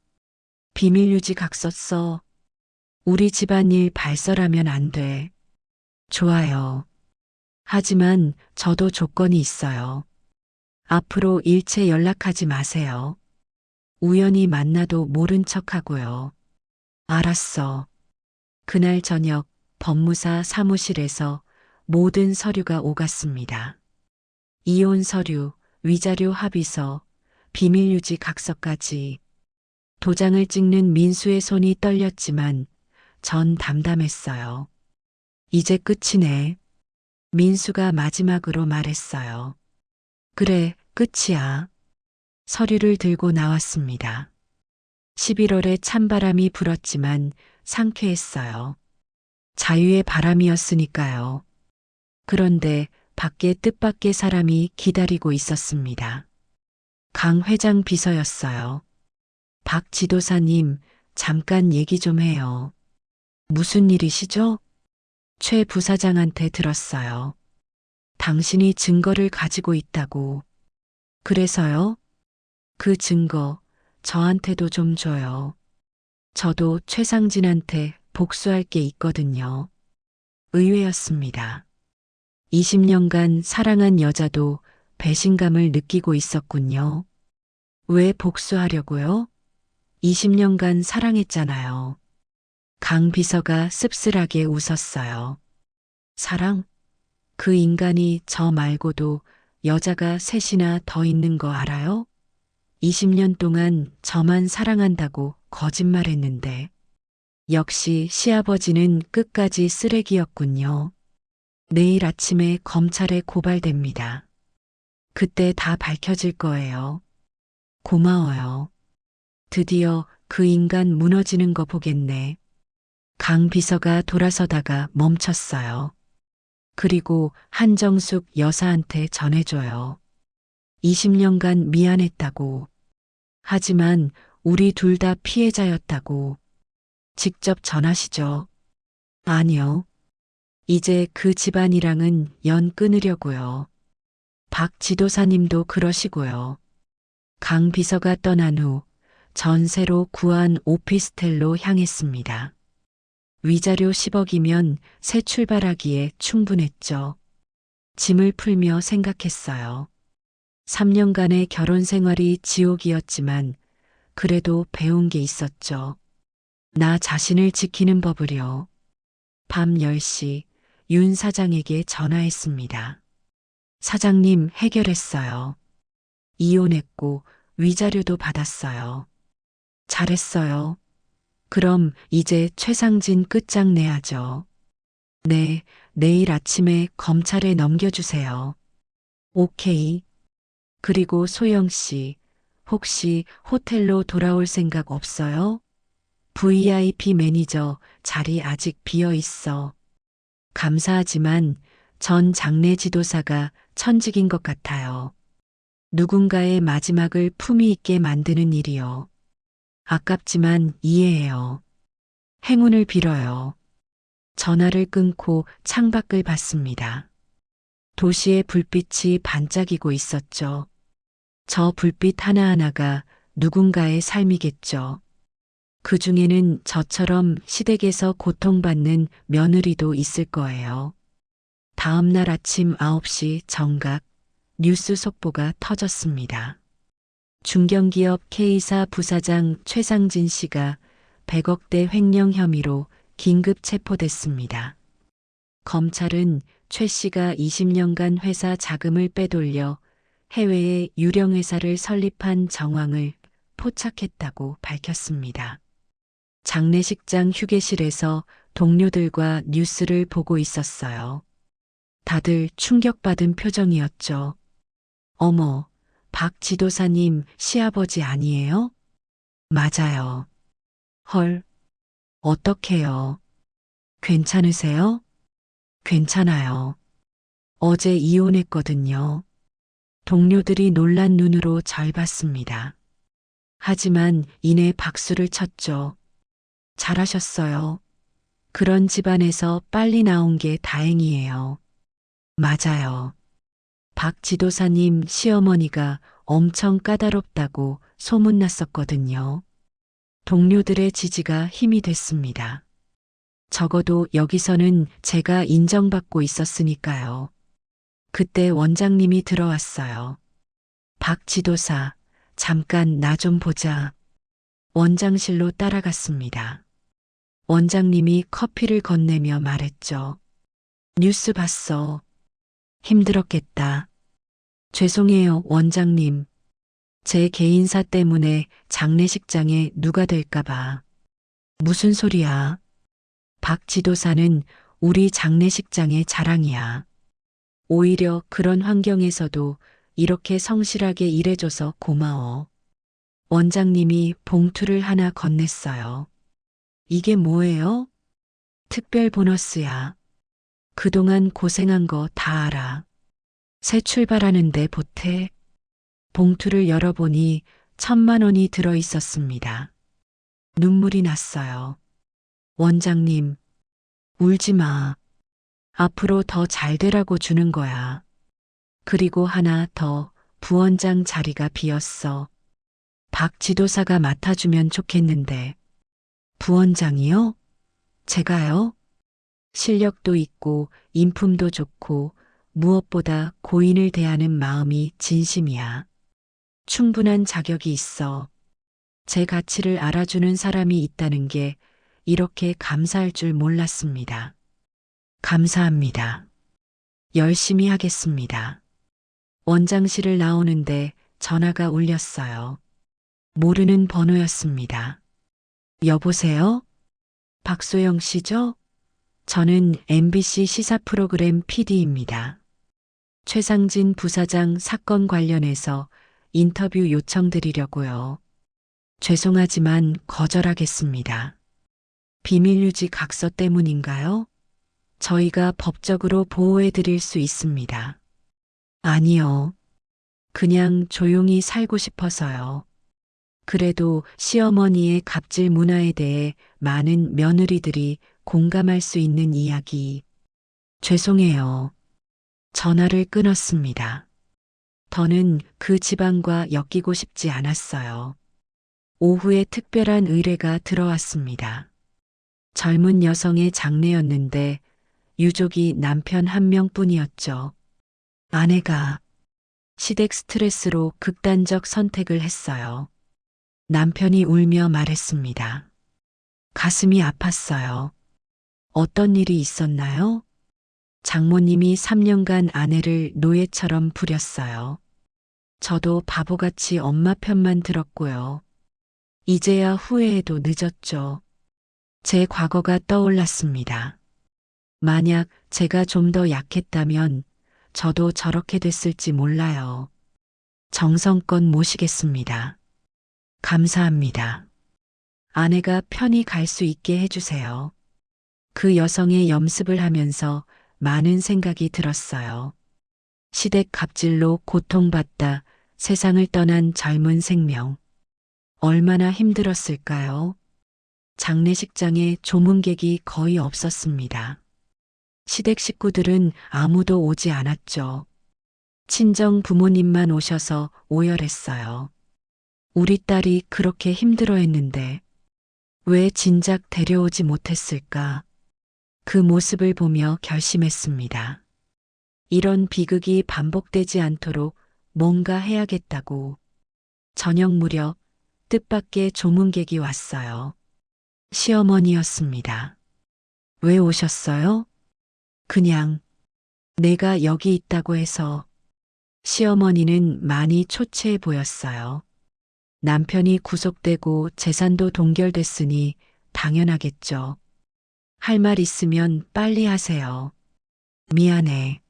비밀 유지 각서 써. 우리 집안일 발설하면 안 돼. 좋아요. 하지만 저도 조건이 있어요. 앞으로 일체 연락하지 마세요. 우연히 만나도 모른 척하고요. 알았어. 그날 저녁 법무사 사무실에서 모든 서류가 오갔습니다. 이혼 서류, 위자료 합의서, 비밀유지 각서까지. 도장을 찍는 민수의 손이 떨렸지만 전 담담했어요. 이제 끝이네. 민수가 마지막으로 말했어요. 그래, 끝이야. 서류를 들고 나왔습니다. 11월에 찬바람이 불었지만 상쾌했어요. 자유의 바람이었으니까요. 그런데 밖에 뜻밖의 사람이 기다리고 있었습니다. 강 회장 비서였어요. 박 지도사님, 잠깐 얘기 좀 해요. 무슨 일이시죠? 최 부사장한테 들었어요. 당신이 증거를 가지고 있다고. 그래서요? 그 증거 저한테도 좀 줘요. 저도 최상진한테 복수할 게 있거든요. 의외였습니다. 20년간 사랑한 여자도 배신감을 느끼고 있었군요. 왜 복수하려고요? 20년간 사랑했잖아요. 강 비서가 씁쓸하게 웃었어요. 사랑? 그 인간이 저 말고도 여자가 셋이나 더 있는 거 알아요? 20년 동안 저만 사랑한다고 거짓말했는데. 역시 시아버지는 끝까지 쓰레기였군요. 내일 아침에 검찰에 고발됩니다. 그때 다 밝혀질 거예요. 고마워요. 드디어 그 인간 무너지는 거 보겠네. 강 비서가 돌아서다가 멈췄어요. 그리고 한정숙 여사한테 전해줘요. 20년간 미안했다고. 하지만 우리 둘 다 피해자였다고. 직접 전하시죠. 아니요. 이제 그 집안이랑은 연 끊으려고요. 박 지도사님도 그러시고요. 강 비서가 떠난 후 전세로 구한 오피스텔로 향했습니다. 위자료 10억이면 새 출발하기에 충분했죠. 짐을 풀며 생각했어요. 3년간의 결혼 생활이 지옥이었지만 그래도 배운 게 있었죠. 나 자신을 지키는 법을요. 밤 10시 윤 사장에게 전화했습니다. 사장님 해결했어요. 이혼했고 위자료도 받았어요. 잘했어요. 그럼 이제 최상진 끝장내야죠. 네, 내일 아침에 검찰에 넘겨주세요. 오케이. 그리고 소영 씨, 혹시 호텔로 돌아올 생각 없어요? VIP 매니저 자리 아직 비어 있어. 감사하지만 전 장례 지도사가 천직인 것 같아요. 누군가의 마지막을 품위 있게 만드는 일이요. 아깝지만 이해해요. 행운을 빌어요. 전화를 끊고 창밖을 봤습니다. 도시의 불빛이 반짝이고 있었죠. 저 불빛 하나하나가 누군가의 삶이겠죠. 그 중에는 저처럼 시댁에서 고통받는 며느리도 있을 거예요. 다음 날 아침 9시 정각 뉴스 속보가 터졌습니다. 중견기업 K사 부사장 최상진 씨가 100억대 횡령 혐의로 긴급 체포됐습니다. 검찰은 최 씨가 20년간 회사 자금을 빼돌려 해외에 유령회사를 설립한 정황을 포착했다고 밝혔습니다. 장례식장 휴게실에서 동료들과 뉴스를 보고 있었어요. 다들 충격받은 표정이었죠. 어머, 박 지도사님 시아버지 아니에요? 맞아요. 헐, 어떡해요? 괜찮으세요? 괜찮아요. 어제 이혼했거든요. 동료들이 놀란 눈으로 절 봤습니다. 하지만 이내 박수를 쳤죠. 잘하셨어요. 그런 집안에서 빨리 나온 게 다행이에요. 맞아요. 박 지도사님 시어머니가 엄청 까다롭다고 소문났었거든요. 동료들의 지지가 힘이 됐습니다. 적어도 여기서는 제가 인정받고 있었으니까요. 그때 원장님이 들어왔어요. 박 지도사, 잠깐 나 좀 보자. 원장실로 따라갔습니다. 원장님이 커피를 건네며 말했죠. 뉴스 봤어. 힘들었겠다. 죄송해요, 원장님. 제 개인사 때문에 장례식장에 누가 될까봐. 무슨 소리야? 박 지도사는 우리 장례식장의 자랑이야. 오히려 그런 환경에서도 이렇게 성실하게 일해줘서 고마워. 원장님이 봉투를 하나 건넸어요. 이게 뭐예요? 특별 보너스야. 그동안 고생한 거 다 알아. 새 출발하는데 보태. 봉투를 열어보니 1,000만 원이 들어 있었습니다. 눈물이 났어요. 원장님, 울지 마. 앞으로 더 잘 되라고 주는 거야. 그리고 하나 더, 부원장 자리가 비었어. 박 지도사가 맡아주면 좋겠는데. 부원장이요? 제가요? 실력도 있고 인품도 좋고 무엇보다 고인을 대하는 마음이 진심이야. 충분한 자격이 있어. 제 가치를 알아주는 사람이 있다는 게 이렇게 감사할 줄 몰랐습니다. 감사합니다. 열심히 하겠습니다. 원장실을 나오는데 전화가 울렸어요. 모르는 번호였습니다. 여보세요? 박소영 씨죠? 저는 MBC 시사 프로그램 PD입니다. 최상진 부사장 사건 관련해서 인터뷰 요청드리려고요. 죄송하지만 거절하겠습니다. 비밀유지 각서 때문인가요? 저희가 법적으로 보호해드릴 수 있습니다. 아니요. 그냥 조용히 살고 싶어서요. 그래도 시어머니의 갑질 문화에 대해 많은 며느리들이 공감할 수 있는 이야기. 죄송해요. 전화를 끊었습니다. 더는 그 집안과 엮이고 싶지 않았어요. 오후에 특별한 의뢰가 들어왔습니다. 젊은 여성의 장례였는데 유족이 남편 한 명뿐이었죠. 아내가 시댁 스트레스로 극단적 선택을 했어요. 남편이 울며 말했습니다. 가슴이 아팠어요. 어떤 일이 있었나요? 장모님이 3년간 아내를 노예처럼 부렸어요. 저도 바보같이 엄마 편만 들었고요. 이제야 후회해도 늦었죠. 제 과거가 떠올랐습니다. 만약 제가 좀 더 약했다면 저도 저렇게 됐을지 몰라요. 정성껏 모시겠습니다. 감사합니다. 아내가 편히 갈 수 있게 해주세요. 그 여성의 염습을 하면서 많은 생각이 들었어요. 시댁 갑질로 고통받다 세상을 떠난 젊은 생명. 얼마나 힘들었을까요? 장례식장에 조문객이 거의 없었습니다. 시댁 식구들은 아무도 오지 않았죠. 친정 부모님만 오셔서 오열했어요. 우리 딸이 그렇게 힘들어했는데 왜 진작 데려오지 못했을까? 그 모습을 보며 결심했습니다. 이런 비극이 반복되지 않도록 뭔가 해야겠다고. 저녁 무렵 뜻밖의 조문객이 왔어요. 시어머니였습니다. 왜 오셨어요? 그냥 내가 여기 있다고 해서. 시어머니는 많이 초췌해 보였어요. 남편이 구속되고 재산도 동결됐으니 당연하겠죠. 할 말 있으면 빨리 하세요. 미안해.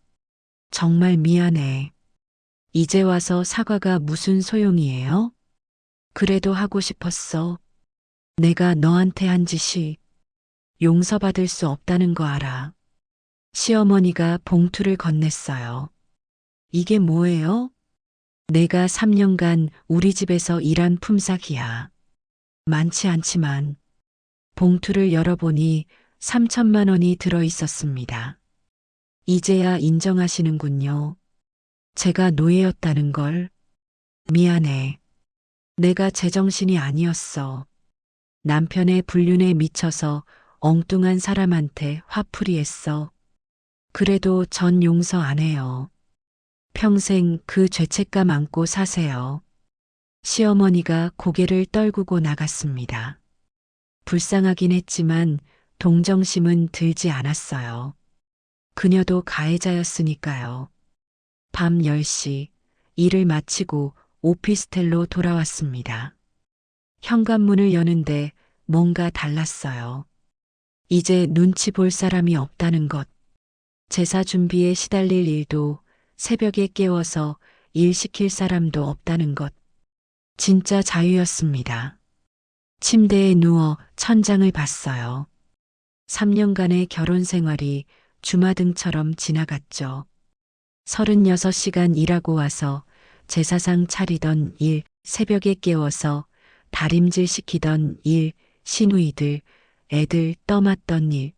정말 미안해. 이제 와서 사과가 무슨 소용이에요? 그래도 하고 싶었어. 내가 너한테 한 짓이 용서받을 수 없다는 거 알아. 시어머니가 봉투를 건넸어요. 이게 뭐예요? 내가 3년간 우리 집에서 일한 품삯이야. 많지 않지만 봉투를 열어보니 3천만 원이 들어 있었습니다. 이제야 인정하시는군요. 제가 노예였다는 걸. 미안해. 내가 제정신이 아니었어. 남편의 불륜에 미쳐서 엉뚱한 사람한테 화풀이했어. 그래도 전 용서 안 해요. 평생 그 죄책감 안고 사세요. 시어머니가 고개를 떨구고 나갔습니다. 불쌍하긴 했지만 동정심은 들지 않았어요. 그녀도 가해자였으니까요. 밤 10시 일을 마치고 오피스텔로 돌아왔습니다. 현관문을 여는데 뭔가 달랐어요. 이제 눈치 볼 사람이 없다는 것. 제사 준비에 시달릴 일도 새벽에 깨워서 일 시킬 사람도 없다는 것. 진짜 자유였습니다. 침대에 누워 천장을 봤어요. 3년간의 결혼 생활이 주마등처럼 지나갔죠. 36시간 일하고 와서 제사상 차리던 일, 새벽에 깨워서 다림질 시키던 일, 시누이들, 애들 떠맡던 일.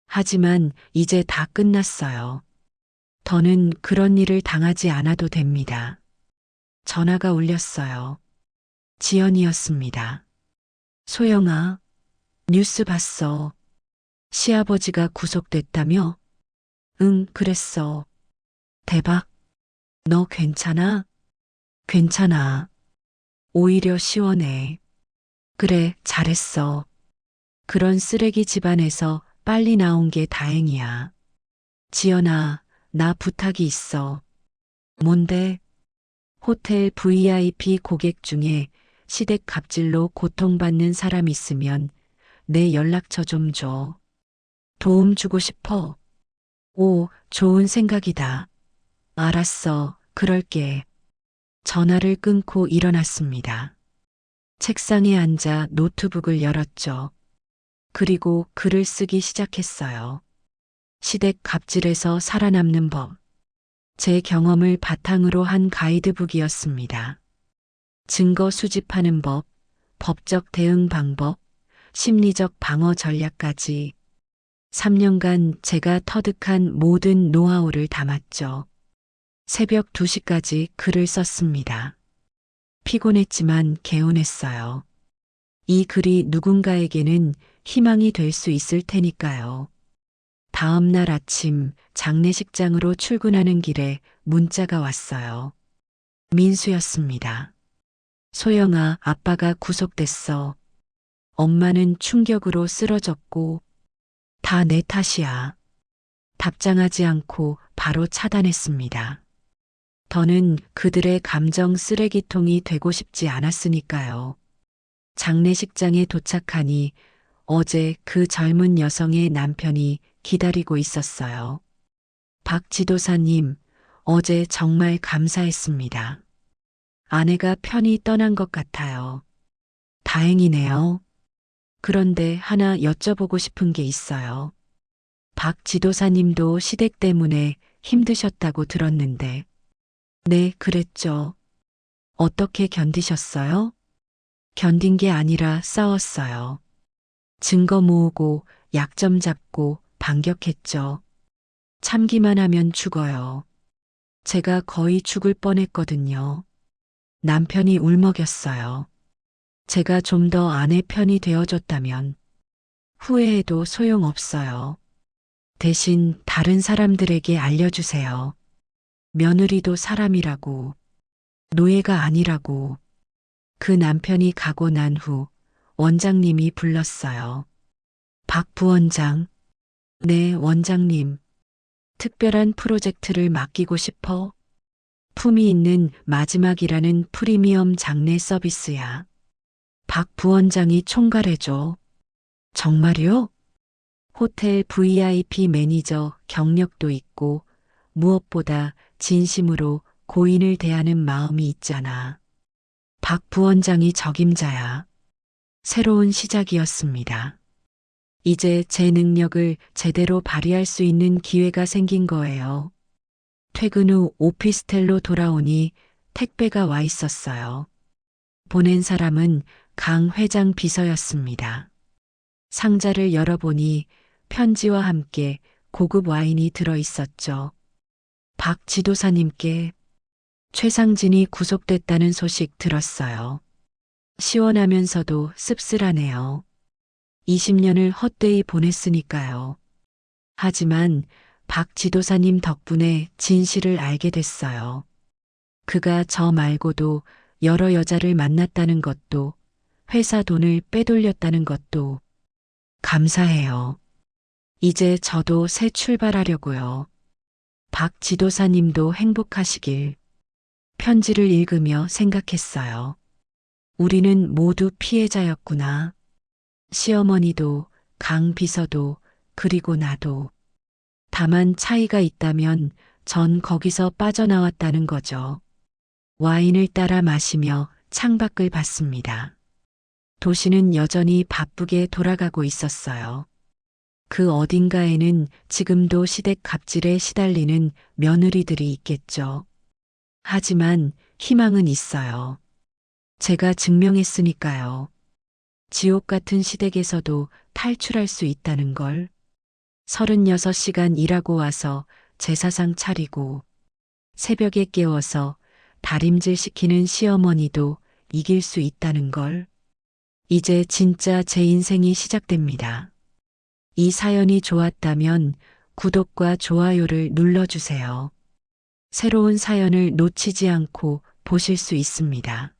하지만 이제 다 끝났어요. 더는 그런 일을 당하지 않아도 됩니다. 전화가 울렸어요. 지연이었습니다. 소영아, 뉴스 봤어. 시아버지가 구속됐다며? 응, 그랬어. 대박. 너 괜찮아? 괜찮아. 오히려 시원해. 그래, 잘했어. 그런 쓰레기 집안에서 빨리 나온 게 다행이야. 지연아, 나 부탁이 있어. 뭔데? 호텔 VIP 고객 중에 시댁 갑질로 고통받는 사람 있으면 내 연락처 좀 줘. 도움 주고 싶어. 오, 좋은 생각이다. 알았어, 그럴게. 전화를 끊고 일어났습니다. 책상에 앉아 노트북을 열었죠. 그리고 글을 쓰기 시작했어요. 시댁 갑질에서 살아남는 법. 제 경험을 바탕으로 한 가이드북이었습니다. 증거 수집하는 법, 법적 대응 방법, 심리적 방어 전략까지 3년간 제가 터득한 모든 노하우를 담았죠. 새벽 2시까지 글을 썼습니다. 피곤했지만 개운했어요. 이 글이 누군가에게는 희망이 될 수 있을 테니까요. 다음 날 아침 장례식장으로 출근하는 길에 문자가 왔어요. 민수였습니다. 소영아, 아빠가 구속됐어. 엄마는 충격으로 쓰러졌고 다 내 탓이야. 답장하지 않고 바로 차단했습니다. 더는 그들의 감정 쓰레기통이 되고 싶지 않았으니까요. 장례식장에 도착하니 어제 그 젊은 여성의 남편이 기다리고 있었어요. 박 지도사님, 어제 정말 감사했습니다. 아내가 편히 떠난 것 같아요. 다행이네요. 그런데 하나 여쭤보고 싶은 게 있어요. 박 지도사님도 시댁 때문에 힘드셨다고 들었는데. 네, 그랬죠. 어떻게 견디셨어요? 견딘 게 아니라 싸웠어요. 증거 모으고 약점 잡고 반격했죠. 참기만 하면 죽어요. 제가 거의 죽을 뻔했거든요. 남편이 울먹였어요. 제가 좀 더 아내 편이 되어줬다면 후회해도 소용없어요. 대신 다른 사람들에게 알려주세요. 며느리도 사람이라고, 노예가 아니라고. 그 남편이 가고 난 후 원장님이 불렀어요. 박 부원장. 네, 원장님. 특별한 프로젝트를 맡기고 싶어? 품이 있는 마지막이라는 프리미엄 장례 서비스야. 박 부원장이 총괄해줘. 정말요? 호텔 VIP 매니저 경력도 있고 무엇보다 진심으로 고인을 대하는 마음이 있잖아. 박 부원장이 적임자야. 새로운 시작이었습니다. 이제 제 능력을 제대로 발휘할 수 있는 기회가 생긴 거예요. 퇴근 후 오피스텔로 돌아오니 택배가 와 있었어요. 보낸 사람은 강 회장 비서였습니다. 상자를 열어보니 편지와 함께 고급 와인이 들어 있었죠. 박 지도사님께 최상진이 구속됐다는 소식 들었어요. 시원하면서도 씁쓸하네요. 20년을 헛되이 보냈으니까요. 하지만 박 지도사님 덕분에 진실을 알게 됐어요. 그가 저 말고도 여러 여자를 만났다는 것도, 회사 돈을 빼돌렸다는 것도 감사해요. 이제 저도 새 출발하려고요. 박 지도사님도 행복하시길. 편지를 읽으며 생각했어요. 우리는 모두 피해자였구나. 시어머니도, 강 비서도, 그리고 나도. 다만 차이가 있다면 전 거기서 빠져나왔다는 거죠. 와인을 따라 마시며 창밖을 봤습니다. 도시는 여전히 바쁘게 돌아가고 있었어요. 그 어딘가에는 지금도 시댁 갑질에 시달리는 며느리들이 있겠죠. 하지만 희망은 있어요. 제가 증명했으니까요. 지옥 같은 시댁에서도 탈출할 수 있다는 걸. 36시간 일하고 와서 제사상 차리고 새벽에 깨워서 다림질 시키는 시어머니도 이길 수 있다는 걸. 이제 진짜 제 인생이 시작됩니다. 이 사연이 좋았다면 구독과 좋아요를 눌러주세요. 새로운 사연을 놓치지 않고 보실 수 있습니다.